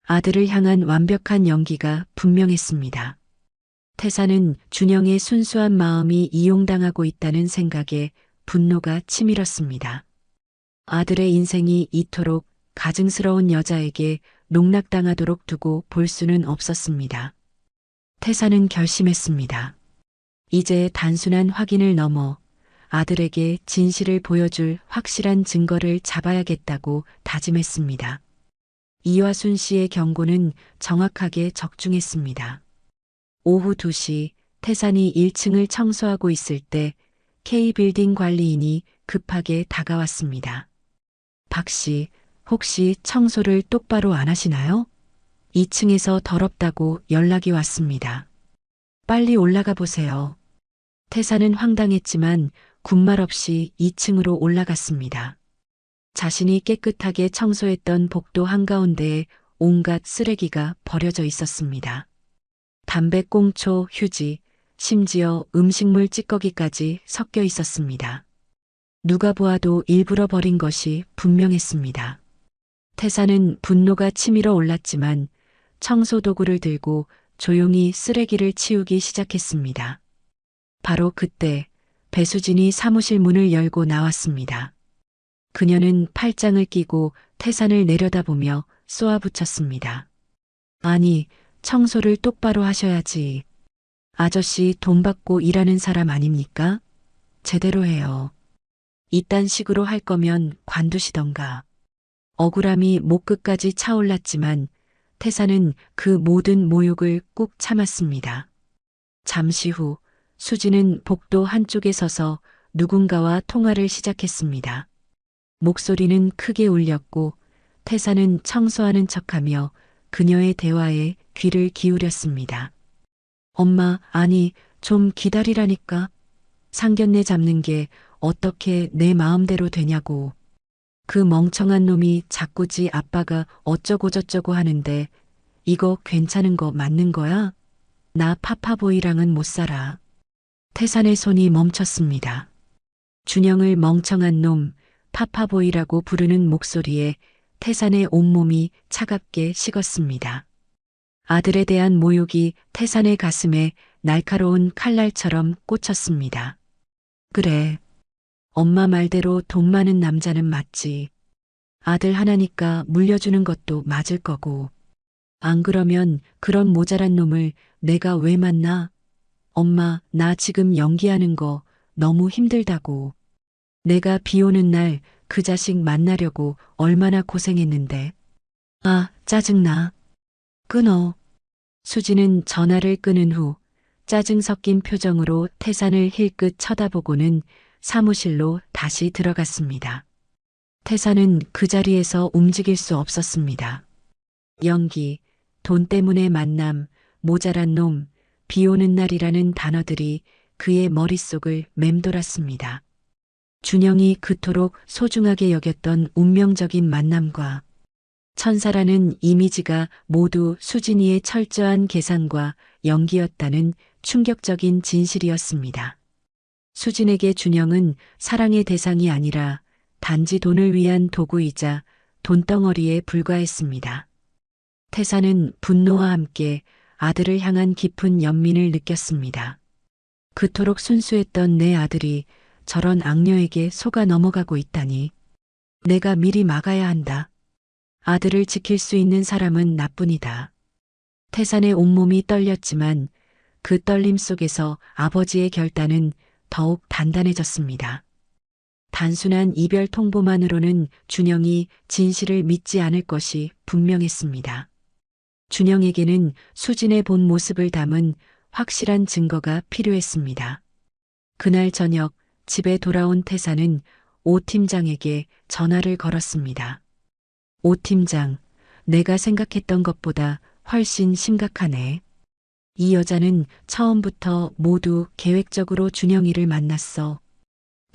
아들을 향한 완벽한 연기가 분명했습니다. 태산은 준영의 순수한 마음이 이용당하고 있다는 생각에 분노가 치밀었습니다. 아들의 인생이 이토록 가증스러운 여자에게 농락당하도록 두고 볼 수는 없었습니다. 태산은 결심했습니다. 이제 단순한 확인을 넘어 아들에게 진실을 보여줄 확실한 증거를 잡아야겠다고 다짐했습니다. 이화순 씨의 경고는 정확하게 적중했습니다. 오후 2시 태산이 1층을 청소하고 있을 때 K빌딩 관리인이 급하게 다가왔습니다. 박 씨, 혹시 청소를 똑바로 안 하시나요? 2층에서 더럽다고 연락이 왔습니다. 빨리 올라가 보세요. 태산은 황당했지만 군말 없이 2층으로 올라갔습니다. 자신이 깨끗하게 청소했던 복도 한가운데에 온갖 쓰레기가 버려져 있었습니다. 담배 꽁초, 휴지, 심지어 음식물 찌꺼기까지 섞여 있었습니다. 누가 보아도 일부러 버린 것이 분명했습니다. 태산은 분노가 치밀어 올랐지만 청소 도구를 들고 조용히 쓰레기를 치우기 시작했습니다. 바로 그때 배수진이 사무실 문을 열고 나왔습니다. 그녀는 팔짱을 끼고 태산을 내려다보며 쏘아붙였습니다. 아니, 청소를 똑바로 하셔야지. 아저씨 돈 받고 일하는 사람 아닙니까? 제대로 해요. 이딴 식으로 할 거면 관두시던가. 억울함이 목 끝까지 차올랐지만 태산은 그 모든 모욕을 꾹 참았습니다. 잠시 후 수지는 복도 한쪽에 서서 누군가와 통화를 시작했습니다. 목소리는 크게 울렸고 태산은 청소하는 척하며 그녀의 대화에 귀를 기울였습니다. 엄마, 아니, 좀 기다리라니까. 상견례 잡는 게 어떻게 내 마음대로 되냐고. 그 멍청한 놈이 자꾸 지 아빠가 어쩌고저쩌고 하는데 이거 괜찮은 거 맞는 거야? 나 파파보이랑은 못 살아. 태산의 손이 멈췄습니다. 준영을 멍청한 놈, 파파보이라고 부르는 목소리에 태산의 온몸이 차갑게 식었습니다. 아들에 대한 모욕이 태산의 가슴에 날카로운 칼날처럼 꽂혔습니다. 그래. 엄마 말대로 돈 많은 남자는 맞지. 아들 하나니까 물려주는 것도 맞을 거고. 안 그러면 그런 모자란 놈을 내가 왜 만나? 엄마, 나 지금 연기하는 거 너무 힘들다고. 내가 비 오는 날 그 자식 만나려고 얼마나 고생했는데. 아, 짜증나. 끊어. 수지는 전화를 끊은 후 짜증 섞인 표정으로 태산을 힐끗 쳐다보고는 사무실로 다시 들어갔습니다. 태산은 그 자리에서 움직일 수 없었습니다. 연기, 돈 때문에 만남, 모자란 놈, 비 오는 날이라는 단어들이 그의 머릿속을 맴돌았습니다. 준영이 그토록 소중하게 여겼던 운명적인 만남과 천사라는 이미지가 모두 수진이의 철저한 계산과 연기였다는 충격적인 진실이었습니다. 수진에게 준영은 사랑의 대상이 아니라 단지 돈을 위한 도구이자 돈덩어리에 불과했습니다. 태산은 분노와 함께 아들을 향한 깊은 연민을 느꼈습니다. 그토록 순수했던 내 아들이 저런 악녀에게 속아 넘어가고 있다니. 내가 미리 막아야 한다. 아들을 지킬 수 있는 사람은 나뿐이다. 태산의 온몸이 떨렸지만 그 떨림 속에서 아버지의 결단은 더욱 단단해졌습니다. 단순한 이별 통보만으로는 준영이 진실을 믿지 않을 것이 분명했습니다. 준영에게는 수진의 본 모습을 담은 확실한 증거가 필요했습니다. 그날 저녁 집에 돌아온 태산은 오 팀장에게 전화를 걸었습니다. 오 팀장, 내가 생각했던 것보다 훨씬 심각하네. 이 여자는 처음부터 모두 계획적으로 준영이를 만났어.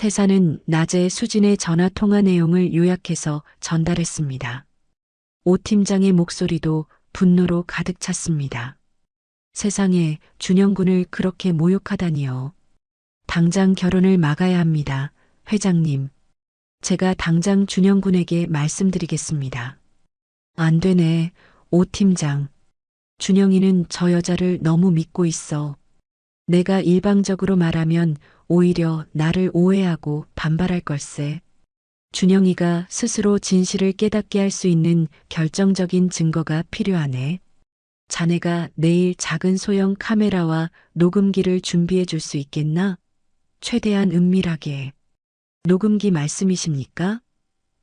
태사는 낮에 수진의 전화 통화 내용을 요약해서 전달했습니다. 오 팀장의 목소리도 분노로 가득 찼습니다. 세상에 준영군을 그렇게 모욕하다니요. 당장 결혼을 막아야 합니다. 회장님. 제가 당장 준영군에게 말씀드리겠습니다. 안 되네, 오 팀장. 준영이는 저 여자를 너무 믿고 있어. 내가 일방적으로 말하면 오히려 나를 오해하고 반발할 걸세. 준영이가 스스로 진실을 깨닫게 할 수 있는 결정적인 증거가 필요하네. 자네가 내일 작은 소형 카메라와 녹음기를 준비해 줄 수 있겠나? 최대한 은밀하게. 녹음기 말씀이십니까?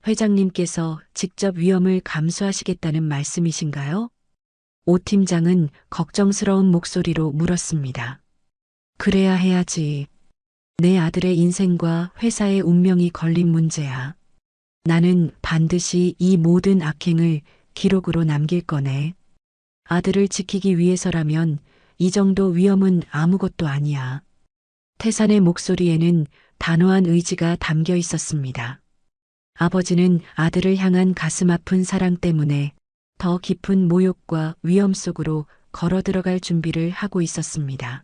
회장님께서 직접 위험을 감수하시겠다는 말씀이신가요? 오 팀장은 걱정스러운 목소리로 물었습니다. 그래야 해야지. 내 아들의 인생과 회사의 운명이 걸린 문제야. 나는 반드시 이 모든 악행을 기록으로 남길 거네. 아들을 지키기 위해서라면 이 정도 위험은 아무것도 아니야. 태산의 목소리에는 단호한 의지가 담겨 있었습니다. 아버지는 아들을 향한 가슴 아픈 사랑 때문에 더 깊은 모욕과 위험 속으로 걸어 들어갈 준비를 하고 있었습니다.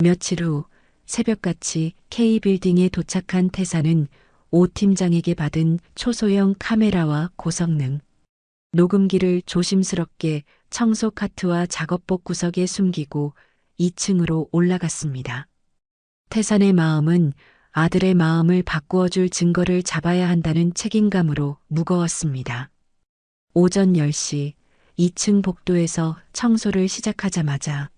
며칠 후 새벽같이 K빌딩에 도착한 태사는 오 팀장에게 받은 초소형 카메라와 고성능 녹음기를 조심스럽게 청소 카트와 작업복 구석에 숨기고 2층으로 올라갔습니다. 태산의 마음은 아들의 마음을 바꾸어줄 증거를 잡아야 한다는 책임감으로 무거웠습니다. 오전 10시 2층 복도에서 청소를 시작하자마자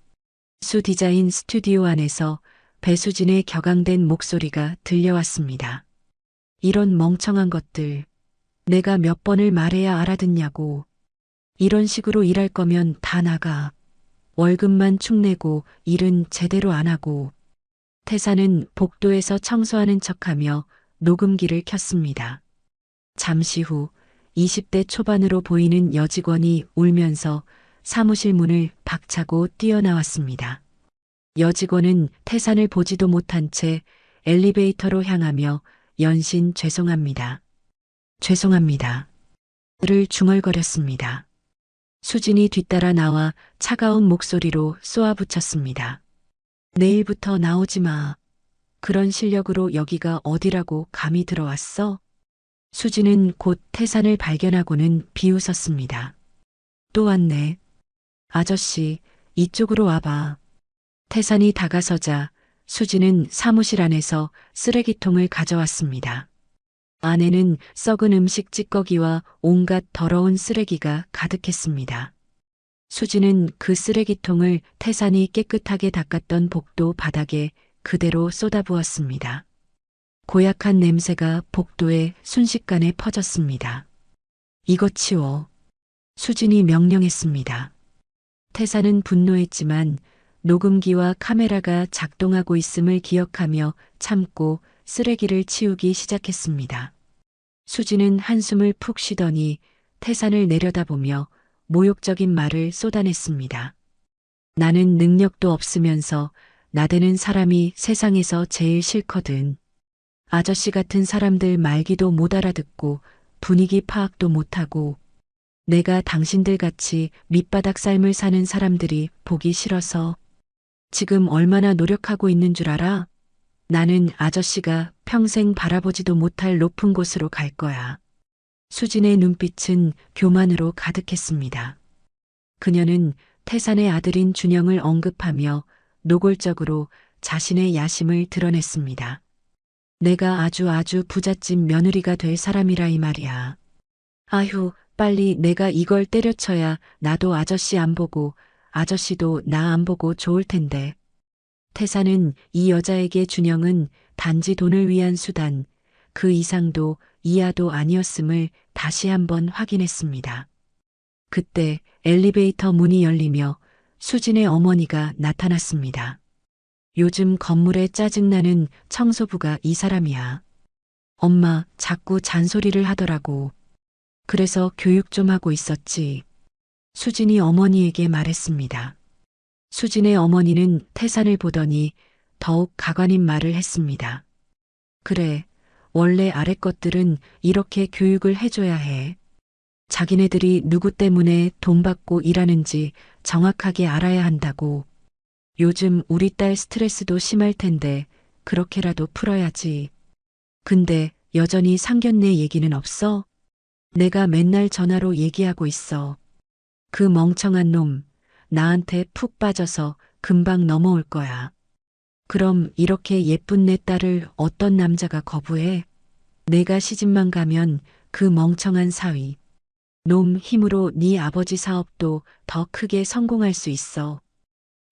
수 디자인 스튜디오 안에서 배수진의 격앙된 목소리가 들려왔습니다. 이런 멍청한 것들, 내가 몇 번을 말해야 알아듣냐고. 이런 식으로 일할 거면 다 나가. 월급만 축내고 일은 제대로 안 하고. 태사는 복도에서 청소하는 척하며 녹음기를 켰습니다. 잠시 후 20대 초반으로 보이는 여직원이 울면서 사무실 문을 박차고 뛰어나왔습니다. 여직원은 태산을 보지도 못한 채 엘리베이터로 향하며 연신 죄송합니다. 죄송합니다. 를 중얼거렸습니다. 수진이 뒤따라 나와 차가운 목소리로 쏘아붙였습니다. 내일부터 나오지 마. 그런 실력으로 여기가 어디라고 감히 들어왔어? 수진은 곧 태산을 발견하고는 비웃었습니다. 또 왔네. 아저씨, 이쪽으로 와봐. 태산이 다가서자 수진은 사무실 안에서 쓰레기통을 가져왔습니다. 안에는 썩은 음식 찌꺼기와 온갖 더러운 쓰레기가 가득했습니다. 수진은 그 쓰레기통을 태산이 깨끗하게 닦았던 복도 바닥에 그대로 쏟아부었습니다. 고약한 냄새가 복도에 순식간에 퍼졌습니다. 이것 치워. 수진이 명령했습니다. 태산은 분노했지만 녹음기와 카메라가 작동하고 있음을 기억하며 참고 쓰레기를 치우기 시작했습니다. 수진은 한숨을 푹 쉬더니 태산을 내려다보며 모욕적인 말을 쏟아냈습니다. 나는 능력도 없으면서 나대는 사람이 세상에서 제일 싫거든. 아저씨 같은 사람들 말기도 못 알아듣고 분위기 파악도 못하고 내가 당신들 같이 밑바닥 삶을 사는 사람들이 보기 싫어서 지금 얼마나 노력하고 있는 줄 알아? 나는 아저씨가 평생 바라보지도 못할 높은 곳으로 갈 거야. 수진의 눈빛은 교만으로 가득했습니다. 그녀는 태산의 아들인 준영을 언급하며 노골적으로 자신의 야심을 드러냈습니다. 내가 아주 부잣집 며느리가 될 사람이라 이 말이야. 아휴, 빨리 내가 이걸 때려쳐야 나도 아저씨 안 보고 아저씨도 나 안 보고 좋을 텐데. 태사는 이 여자에게 준영은 단지 돈을 위한 수단, 그 이상도 이하도 아니었음을 다시 한번 확인했습니다. 그때 엘리베이터 문이 열리며 수진의 어머니가 나타났습니다. 요즘 건물에 짜증나는 청소부가 이 사람이야. 엄마 자꾸 잔소리를 하더라고. 그래서 교육 좀 하고 있었지. 수진이 어머니에게 말했습니다. 수진의 어머니는 태산을 보더니 더욱 가관인 말을 했습니다. 그래, 원래 아래 것들은 이렇게 교육을 해줘야 해. 자기네들이 누구 때문에 돈 받고 일하는지 정확하게 알아야 한다고. 요즘 우리 딸 스트레스도 심할 텐데 그렇게라도 풀어야지. 근데 여전히 상견례 얘기는 없어? 내가 맨날 전화로 얘기하고 있어. 그 멍청한 놈, 나한테 푹 빠져서 금방 넘어올 거야. 그럼 이렇게 예쁜 내 딸을 어떤 남자가 거부해? 내가 시집만 가면 그 멍청한 사위, 놈 힘으로 네 아버지 사업도 더 크게 성공할 수 있어.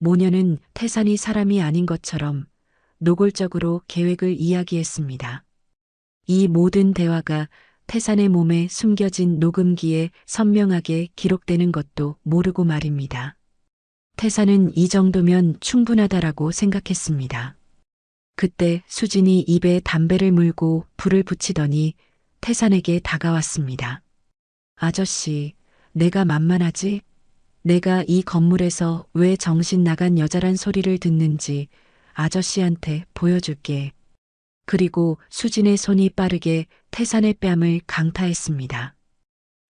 모녀는 태산이 사람이 아닌 것처럼 노골적으로 계획을 이야기했습니다. 이 모든 대화가 태산의 몸에 숨겨진 녹음기에 선명하게 기록되는 것도 모르고 말입니다. 태산은 이 정도면 충분하다라고 생각했습니다. 그때 수진이 입에 담배를 물고 불을 붙이더니 태산에게 다가왔습니다. 아저씨, 내가 만만하지? 내가 이 건물에서 왜 정신 나간 여자란 소리를 듣는지 아저씨한테 보여줄게. 그리고 수진의 손이 빠르게 태산의 뺨을 강타했습니다.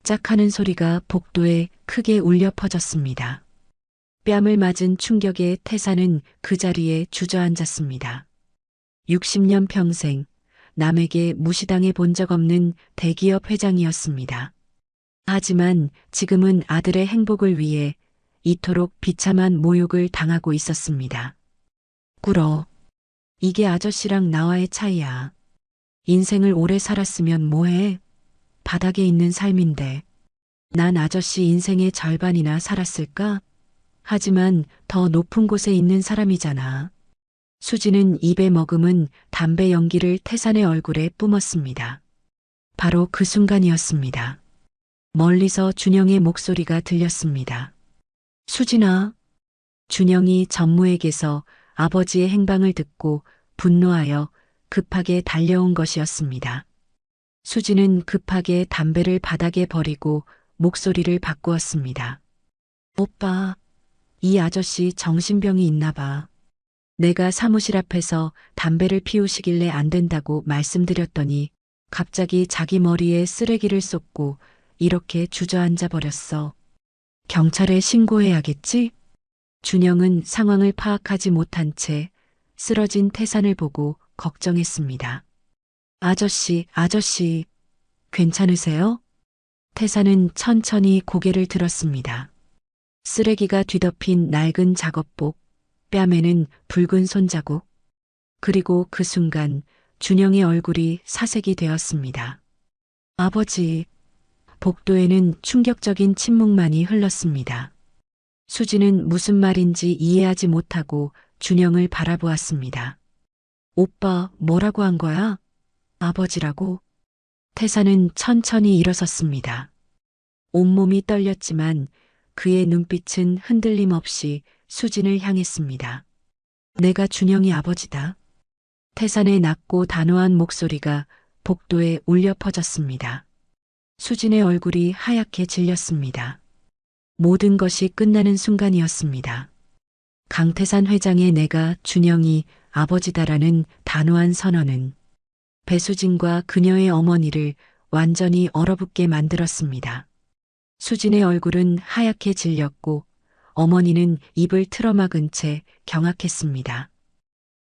짝 하는 소리가 복도에 크게 울려 퍼졌습니다. 뺨을 맞은 충격에 태산은 그 자리에 주저앉았습니다. 60년 평생 남에게 무시당해 본 적 없는 대기업 회장이었습니다. 하지만 지금은 아들의 행복을 위해 이토록 비참한 모욕을 당하고 있었습니다. 꿇어. 이게 아저씨랑 나와의 차이야. 인생을 오래 살았으면 뭐해? 바닥에 있는 삶인데. 난 아저씨 인생의 절반이나 살았을까? 하지만 더 높은 곳에 있는 사람이잖아. 수지는 입에 머금은 담배 연기를 태산의 얼굴에 뿜었습니다. 바로 그 순간이었습니다. 멀리서 준영의 목소리가 들렸습니다. 수진아. 준영이 전무에게서 아버지의 행방을 듣고 분노하여 급하게 달려온 것이었습니다. 수진은 급하게 담배를 바닥에 버리고 목소리를 바꾸었습니다. 오빠, 이 아저씨 정신병이 있나 봐. 내가 사무실 앞에서 담배를 피우시길래 안 된다고 말씀드렸더니 갑자기 자기 머리에 쓰레기를 쏟고 이렇게 주저앉아 버렸어. 경찰에 신고해야겠지? 준영은 상황을 파악하지 못한 채 쓰러진 태산을 보고 걱정했습니다. 아저씨, 괜찮으세요? 태산은 천천히 고개를 들었습니다. 쓰레기가 뒤덮인 낡은 작업복, 뺨에는 붉은 손자국. 그리고 그 순간 준영의 얼굴이 사색이 되었습니다. 아버지. 복도에는 충격적인 침묵만이 흘렀습니다. 수지는 무슨 말인지 이해하지 못하고 준영을 바라보았습니다. 오빠, 뭐라고 한 거야? 아버지라고? 태산은 천천히 일어섰습니다. 온몸이 떨렸지만 그의 눈빛은 흔들림 없이 수진을 향했습니다. 내가 준영이 아버지다. 태산의 낮고 단호한 목소리가 복도에 울려 퍼졌습니다. 수진의 얼굴이 하얗게 질렸습니다. 모든 것이 끝나는 순간이었습니다. 강태산 회장의 내가 준영이 아버지다라는 단호한 선언은 배수진과 그녀의 어머니를 완전히 얼어붙게 만들었습니다. 수진의 얼굴은 하얗게 질렸고 어머니는 입을 틀어막은 채 경악했습니다.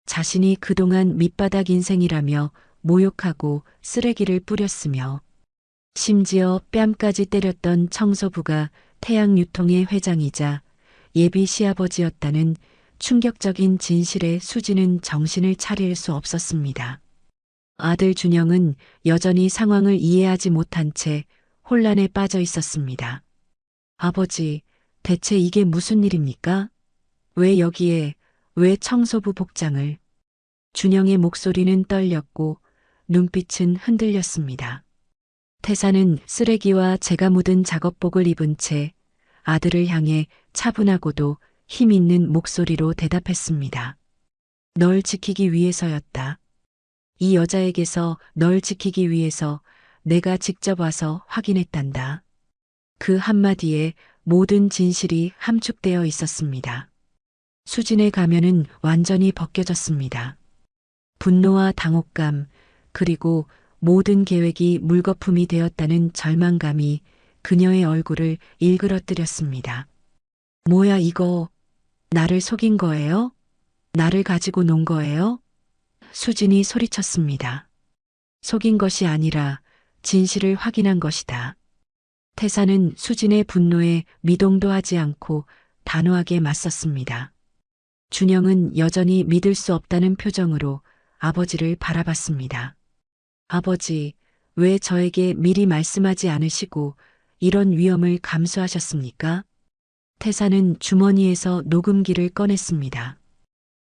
자신이 그동안 밑바닥 인생이라며 모욕하고 쓰레기를 뿌렸으며 심지어 뺨까지 때렸던 청소부가 태양유통의 회장이자 예비 시아버지였다는 충격적인 진실에 수지는 정신을 차릴 수 없었습니다. 아들 준영은 여전히 상황을 이해하지 못한 채 혼란에 빠져 있었습니다. 아버지, 대체 이게 무슨 일입니까? 왜 여기에, 왜 청소부 복장을? 준영의 목소리는 떨렸고 눈빛은 흔들렸습니다. 태산은 쓰레기와 재가 묻은 작업복을 입은 채 아들을 향해 차분하고도 힘 있는 목소리로 대답했습니다. 널 지키기 위해서였다. 이 여자에게서 널 지키기 위해서 내가 직접 와서 확인했단다. 그 한마디에 모든 진실이 함축되어 있었습니다. 수진의 가면은 완전히 벗겨졌습니다. 분노와 당혹감, 그리고 모든 계획이 물거품이 되었다는 절망감이 그녀의 얼굴을 일그러뜨렸습니다. 뭐야 이거? 나를 속인 거예요? 나를 가지고 논 거예요? 수진이 소리쳤습니다. 속인 것이 아니라 진실을 확인한 것이다. 태사는 수진의 분노에 미동도 하지 않고 단호하게 맞섰습니다. 준영은 여전히 믿을 수 없다는 표정으로 아버지를 바라봤습니다. 아버지, 왜 저에게 미리 말씀하지 않으시고 이런 위험을 감수하셨습니까? 태사는 주머니에서 녹음기를 꺼냈습니다.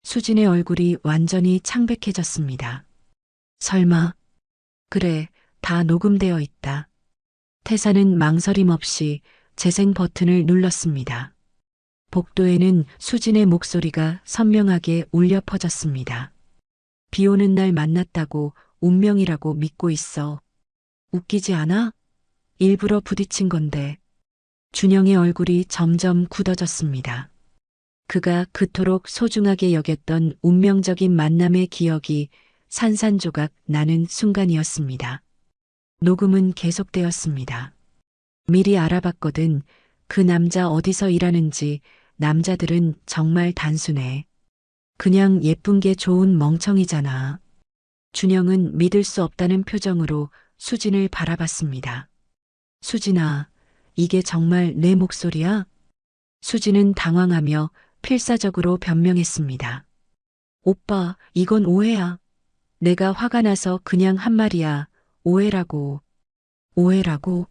수진의 얼굴이 완전히 창백해졌습니다. 설마, 그래, 다 녹음되어 있다. 태사는 망설임 없이 재생 버튼을 눌렀습니다. 복도에는 수진의 목소리가 선명하게 울려 퍼졌습니다. 비 오는 날 만났다고 운명이라고 믿고 있어. 웃기지 않아? 일부러 부딪힌 건데. 준영의 얼굴이 점점 굳어졌습니다. 그가 그토록 소중하게 여겼던 운명적인 만남의 기억이 산산조각 나는 순간이었습니다. 녹음은 계속되었습니다. 미리 알아봤거든. 그 남자 어디서 일하는지. 남자들은 정말 단순해. 그냥 예쁜 게 좋은 멍청이잖아. 준영은 믿을 수 없다는 표정으로 수진을 바라봤습니다. 수진아, 이게 정말 내 목소리야? 수진은 당황하며 필사적으로 변명했습니다. 오빠, 이건 오해야. 내가 화가 나서 그냥 한 말이야. 오해라고. 오해라고?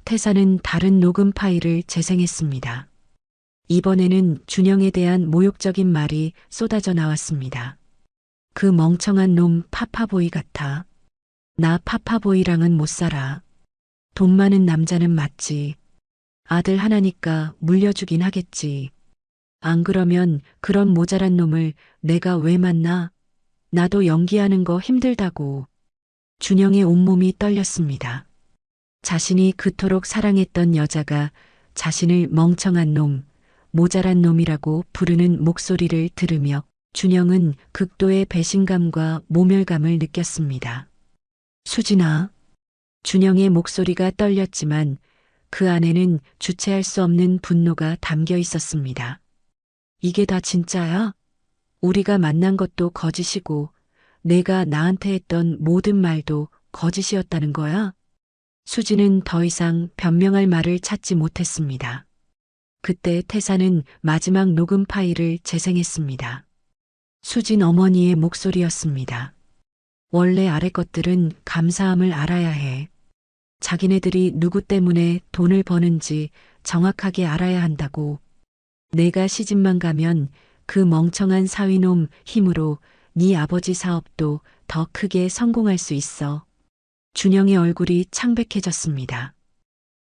태사는 다른 녹음 파일을 재생했습니다. 이번에는 준영에 대한 모욕적인 말이 쏟아져 나왔습니다. 그 멍청한 놈 파파보이 같아. 나 파파보이랑은 못 살아. 돈 많은 남자는 맞지. 아들 하나니까 물려주긴 하겠지. 안 그러면 그런 모자란 놈을 내가 왜 만나? 나도 연기하는 거 힘들다고. 준영의 온몸이 떨렸습니다. 자신이 그토록 사랑했던 여자가 자신을 멍청한 놈, 모자란 놈이라고 부르는 목소리를 들으며 준영은 극도의 배신감과 모멸감을 느꼈습니다. 수진아. 준영의 목소리가 떨렸지만 그 안에는 주체할 수 없는 분노가 담겨 있었습니다. 이게 다 진짜야? 우리가 만난 것도 거짓이고 내가 나한테 했던 모든 말도 거짓이었다는 거야? 수진은 더 이상 변명할 말을 찾지 못했습니다. 그때 태사는 마지막 녹음 파일을 재생했습니다. 수진 어머니의 목소리였습니다. 원래 아래 것들은 감사함을 알아야 해. 자기네들이 누구 때문에 돈을 버는지 정확하게 알아야 한다고. 내가 시집만 가면 그 멍청한 사위놈 힘으로 네 아버지 사업도 더 크게 성공할 수 있어. 준영의 얼굴이 창백해졌습니다.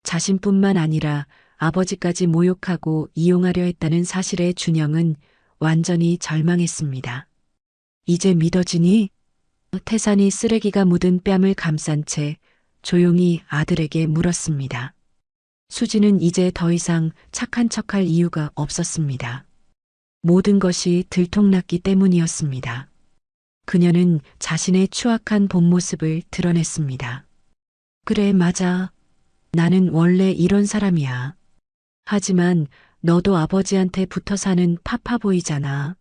자신뿐만 아니라 아버지까지 모욕하고 이용하려 했다는 사실에 준영은 완전히 절망했습니다. 이제 믿어지니? 태산이 쓰레기가 묻은 뺨을 감싼 채 조용히 아들에게 물었습니다. 수지는 이제 더 이상 착한 척할 이유가 없었습니다. 모든 것이 들통났기 때문이었습니다. 그녀는 자신의 추악한 본 모습을 드러냈습니다. 그래, 맞아. 나는 원래 이런 사람이야. 하지만 너도 아버지한테 붙어 사는 파파보이잖아.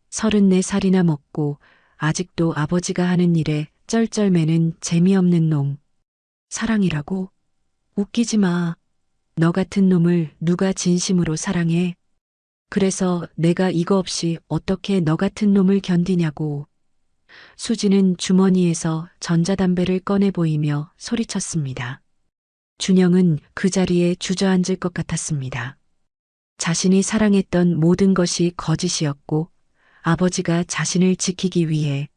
34살이나 먹고 아직도 아버지가 하는 일에 쩔쩔매는 재미없는 놈. 사랑이라고? 웃기지 마. 너 같은 놈을 누가 진심으로 사랑해? 그래서 내가 이거 없이 어떻게 너 같은 놈을 견디냐고. 수지는 주머니에서 전자담배를 꺼내 보이며 소리쳤습니다. 준영은 그 자리에 주저앉을 것 같았습니다. 자신이 사랑했던 모든 것이 거짓이었고 아버지가 자신을 지키기 위해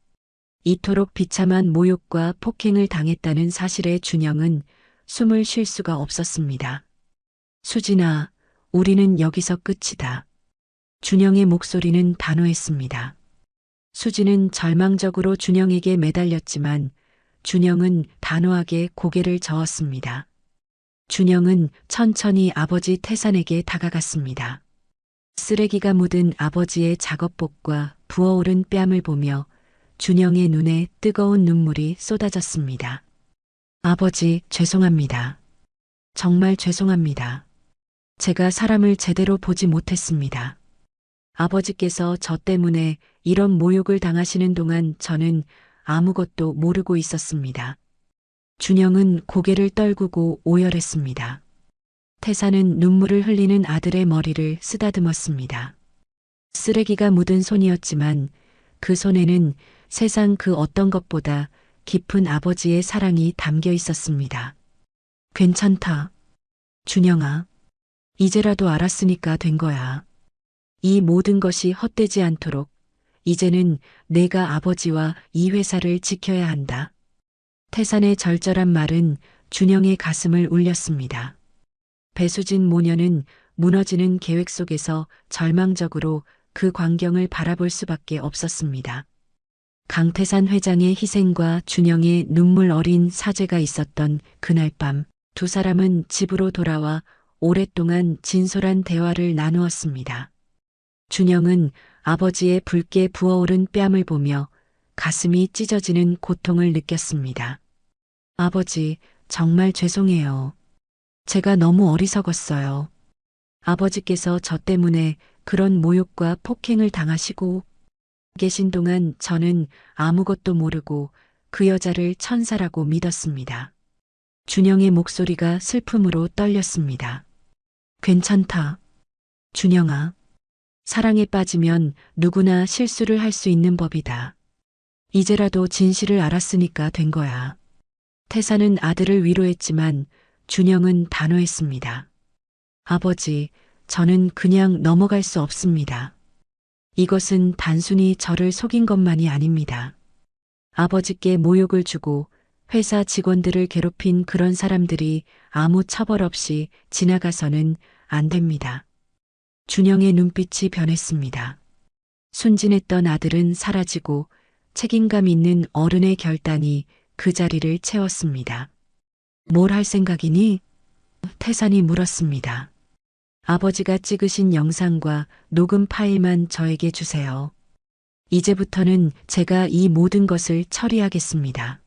이토록 비참한 모욕과 폭행을 당했다는 사실에 준영은 숨을 쉴 수가 없었습니다. 수진아, 우리는 여기서 끝이다. 준영의 목소리는 단호했습니다. 수진은 절망적으로 준영에게 매달렸지만 준영은 단호하게 고개를 저었습니다. 준영은 천천히 아버지 태산에게 다가갔습니다. 쓰레기가 묻은 아버지의 작업복과 부어오른 뺨을 보며 준영의 눈에 뜨거운 눈물이 쏟아졌습니다. 아버지, 죄송합니다. 정말 죄송합니다. 제가 사람을 제대로 보지 못했습니다. 아버지께서 저 때문에 이런 모욕을 당하시는 동안 저는 아무것도 모르고 있었습니다. 준영은 고개를 떨구고 오열했습니다. 태사는 눈물을 흘리는 아들의 머리를 쓰다듬었습니다. 쓰레기가 묻은 손이었지만 그 손에는 세상 그 어떤 것보다 깊은 아버지의 사랑이 담겨 있었습니다. 괜찮다. 준영아. 이제라도 알았으니까 된 거야. 이 모든 것이 헛되지 않도록 이제는 내가 아버지와 이 회사를 지켜야 한다. 태산의 절절한 말은 준영의 가슴을 울렸습니다. 배수진 모녀는 무너지는 계획 속에서 절망적으로 그 광경을 바라볼 수밖에 없었습니다. 강태산 회장의 희생과 준영의 눈물 어린 사죄가 있었던 그날 밤, 두 사람은 집으로 돌아와 오랫동안 진솔한 대화를 나누었습니다. 준영은 아버지의 붉게 부어오른 뺨을 보며 가슴이 찢어지는 고통을 느꼈습니다. 아버지, 정말 죄송해요. 제가 너무 어리석었어요. 아버지께서 저 때문에 그런 모욕과 폭행을 당하시고 계신 동안 저는 아무것도 모르고 그 여자를 천사라고 믿었습니다. 준영의 목소리가 슬픔으로 떨렸습니다. 괜찮다. 준영아. 사랑에 빠지면 누구나 실수를 할 수 있는 법이다. 이제라도 진실을 알았으니까 된 거야. 태사는 아들을 위로했지만 준영은 단호했습니다. 아버지, 저는 그냥 넘어갈 수 없습니다. 이것은 단순히 저를 속인 것만이 아닙니다. 아버지께 모욕을 주고 회사 직원들을 괴롭힌 그런 사람들이 아무 처벌 없이 지나가서는 안 됩니다. 준영의 눈빛이 변했습니다. 순진했던 아들은 사라지고 책임감 있는 어른의 결단이 그 자리를 채웠습니다. 뭘 할 생각이니? 태산이 물었습니다. 아버지가 찍으신 영상과 녹음 파일만 저에게 주세요. 이제부터는 제가 이 모든 것을 처리하겠습니다.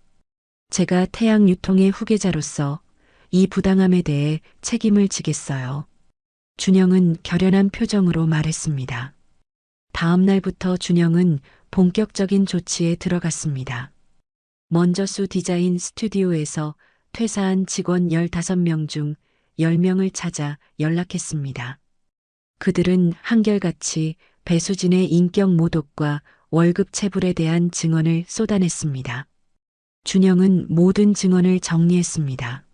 제가 태양유통의 후계자로서 이 부당함에 대해 책임을 지겠어요. 준영은 결연한 표정으로 말했습니다. 다음 날부터 준영은 본격적인 조치에 들어갔습니다. 먼저 수 디자인 스튜디오에서 퇴사한 직원 15명 중 10명을 찾아 연락했습니다. 그들은 한결같이 배수진의 인격 모독과 월급 체불에 대한 증언을 쏟아냈습니다. 준영은 모든 증언을 정리했습니다.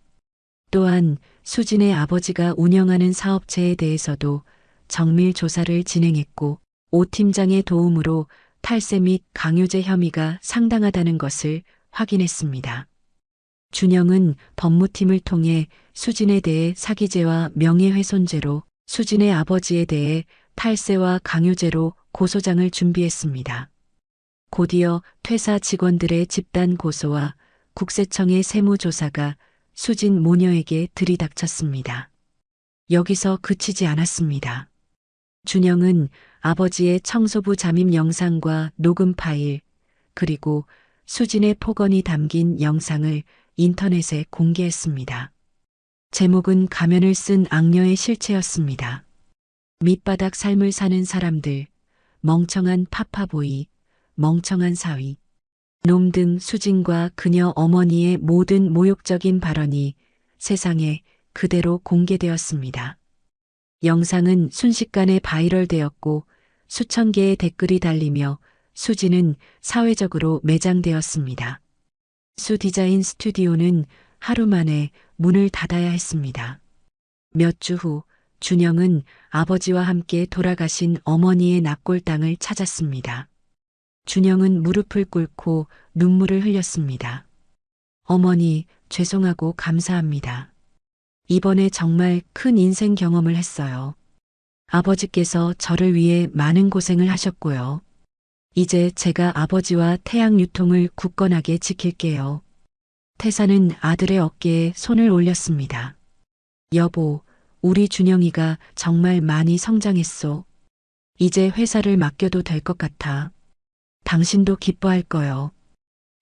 또한 수진의 아버지가 운영하는 사업체에 대해서도 정밀 조사를 진행했고 오 팀장의 도움으로 탈세 및 강요제 혐의가 상당하다는 것을 확인했습니다. 준영은 법무팀을 통해 수진에 대해 사기죄와 명예훼손죄로 수진의 아버지에 대해 탈세와 강요죄로 고소장을 준비했습니다. 곧이어 퇴사 직원들의 집단 고소와 국세청의 세무조사가 수진 모녀에게 들이닥쳤습니다. 여기서 그치지 않았습니다. 준영은 아버지의 청소부 잠입 영상과 녹음 파일, 그리고 수진의 폭언이 담긴 영상을 인터넷에 공개했습니다. 제목은 가면을 쓴 악녀의 실체였습니다. 밑바닥 삶을 사는 사람들, 멍청한 파파보이, 멍청한 사위, 놈 등 수진과 그녀 어머니의 모든 모욕적인 발언이 세상에 그대로 공개되었습니다. 영상은 순식간에 바이럴되었고 수천 개의 댓글이 달리며 수진은 사회적으로 매장되었습니다. 수 디자인 스튜디오는 하루 만에 문을 닫아야 했습니다. 몇 주 후 준영은 아버지와 함께 돌아가신 어머니의 납골당을 찾았습니다. 준영은 무릎을 꿇고 눈물을 흘렸습니다. 어머니, 죄송하고 감사합니다. 이번에 정말 큰 인생 경험을 했어요. 아버지께서 저를 위해 많은 고생을 하셨고요. 이제 제가 아버지와 태양유통을 굳건하게 지킬게요. 태사는 아들의 어깨에 손을 올렸습니다. 여보, 우리 준영이가 정말 많이 성장했소. 이제 회사를 맡겨도 될 것 같아. 당신도 기뻐할 거요.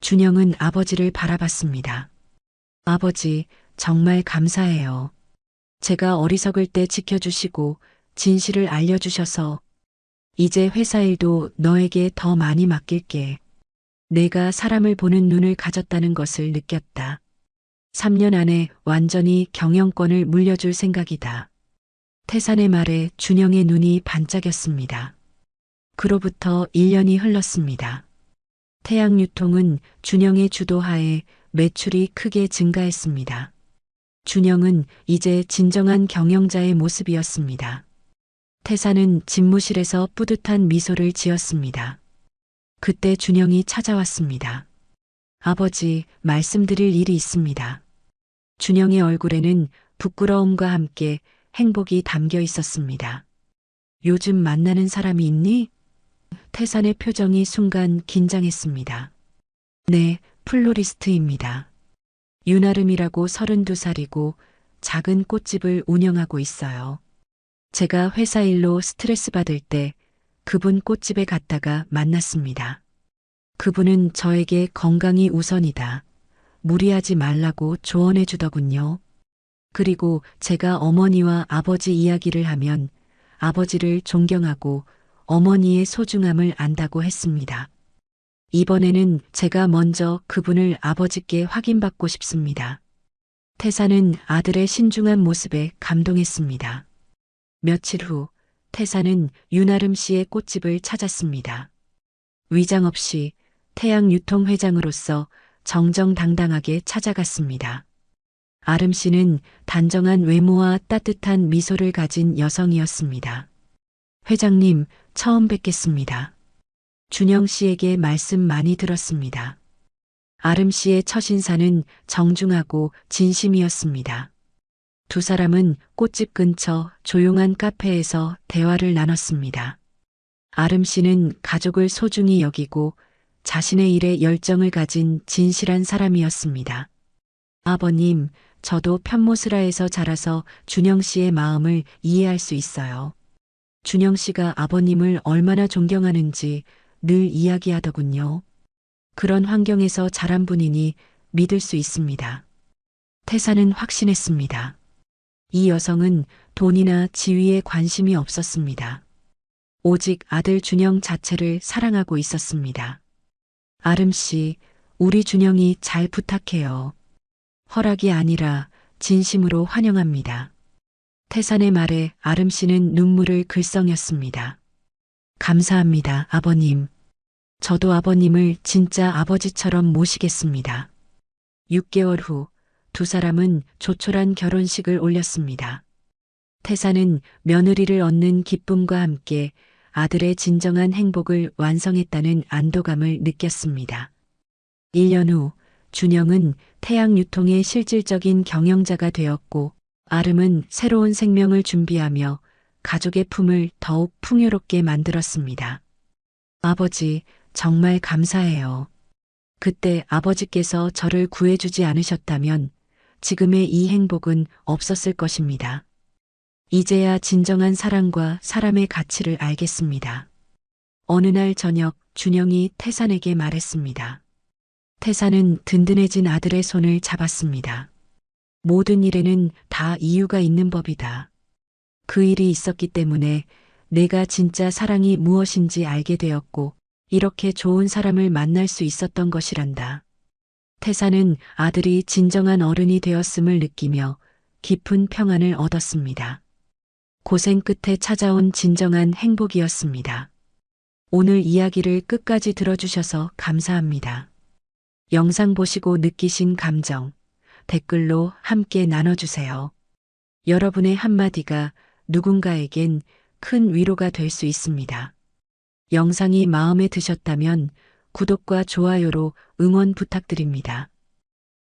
준영은 아버지를 바라봤습니다. 아버지, 정말 감사해요. 제가 어리석을 때 지켜주시고 진실을 알려주셔서 이제 회사 일도 너에게 더 많이 맡길게. 내가 사람을 보는 눈을 가졌다는 것을 느꼈다. 3년 안에 완전히 경영권을 물려줄 생각이다. 태산의 말에 준영의 눈이 반짝였습니다. 그로부터 1년이 흘렀습니다. 태양유통은 준영의 주도하에 매출이 크게 증가했습니다. 준영은 이제 진정한 경영자의 모습이었습니다. 태산은 집무실에서 뿌듯한 미소를 지었습니다. 그때 준영이 찾아왔습니다. 아버지, 말씀드릴 일이 있습니다. 준영의 얼굴에는 부끄러움과 함께 행복이 담겨 있었습니다. 요즘 만나는 사람이 있니? 태산의 표정이 순간 긴장했습니다. 네, 플로리스트입니다. 윤아름이라고 32살이고 작은 꽃집을 운영하고 있어요. 제가 회사 일로 스트레스 받을 때 그분 꽃집에 갔다가 만났습니다. 그분은 저에게 건강이 우선이다. 무리하지 말라고 조언해 주더군요. 그리고 제가 어머니와 아버지 이야기를 하면 아버지를 존경하고 어머니의 소중함을 안다고 했습니다. 이번에는 제가 먼저 그분을 아버지께 확인받고 싶습니다. 태사는 아들의 신중한 모습에 감동했습니다. 며칠 후 태사는 윤아름 씨의 꽃집을 찾았습니다. 위장 없이 태양유통회장으로서 정정당당하게 찾아갔습니다. 아름 씨는 단정한 외모와 따뜻한 미소를 가진 여성이었습니다. 회장님, 처음 뵙겠습니다. 준영 씨에게 말씀 많이 들었습니다. 아름 씨의 첫 인사는 정중하고 진심이었습니다. 두 사람은 꽃집 근처 조용한 카페에서 대화를 나눴습니다. 아름 씨는 가족을 소중히 여기고 자신의 일에 열정을 가진 진실한 사람이었습니다. 아버님, 저도 편모스라에서 자라서 준영 씨의 마음을 이해할 수 있어요. 준영 씨가 아버님을 얼마나 존경하는지 늘 이야기하더군요. 그런 환경에서 자란 분이니 믿을 수 있습니다. 태사는 확신했습니다. 이 여성은 돈이나 지위에 관심이 없었습니다. 오직 아들 준영 자체를 사랑하고 있었습니다. 아름 씨, 우리 준영이 잘 부탁해요. 허락이 아니라 진심으로 환영합니다. 태산의 말에 아름 씨는 눈물을 글썽였습니다. 감사합니다, 아버님. 저도 아버님을 진짜 아버지처럼 모시겠습니다. 6개월 후 두 사람은 조촐한 결혼식을 올렸습니다. 태사는 며느리를 얻는 기쁨과 함께 아들의 진정한 행복을 완성했다는 안도감을 느꼈습니다. 1년 후 준영은 태양유통의 실질적인 경영자가 되었고 아름은 새로운 생명을 준비하며 가족의 품을 더욱 풍요롭게 만들었습니다. 아버지, 정말 감사해요. 그때 아버지께서 저를 구해주지 않으셨다면 지금의 이 행복은 없었을 것입니다. 이제야 진정한 사랑과 사람의 가치를 알겠습니다. 어느 날 저녁 준영이 태산에게 말했습니다. 태산은 든든해진 아들의 손을 잡았습니다. 모든 일에는 다 이유가 있는 법이다. 그 일이 있었기 때문에 내가 진짜 사랑이 무엇인지 알게 되었고 이렇게 좋은 사람을 만날 수 있었던 것이란다. 태사는 아들이 진정한 어른이 되었음을 느끼며 깊은 평안을 얻었습니다. 고생 끝에 찾아온 진정한 행복이었습니다. 오늘 이야기를 끝까지 들어주셔서 감사합니다. 영상 보시고 느끼신 감정, 댓글로 함께 나눠주세요. 여러분의 한마디가 누군가에겐 큰 위로가 될 수 있습니다. 영상이 마음에 드셨다면 구독과 좋아요로 응원 부탁드립니다.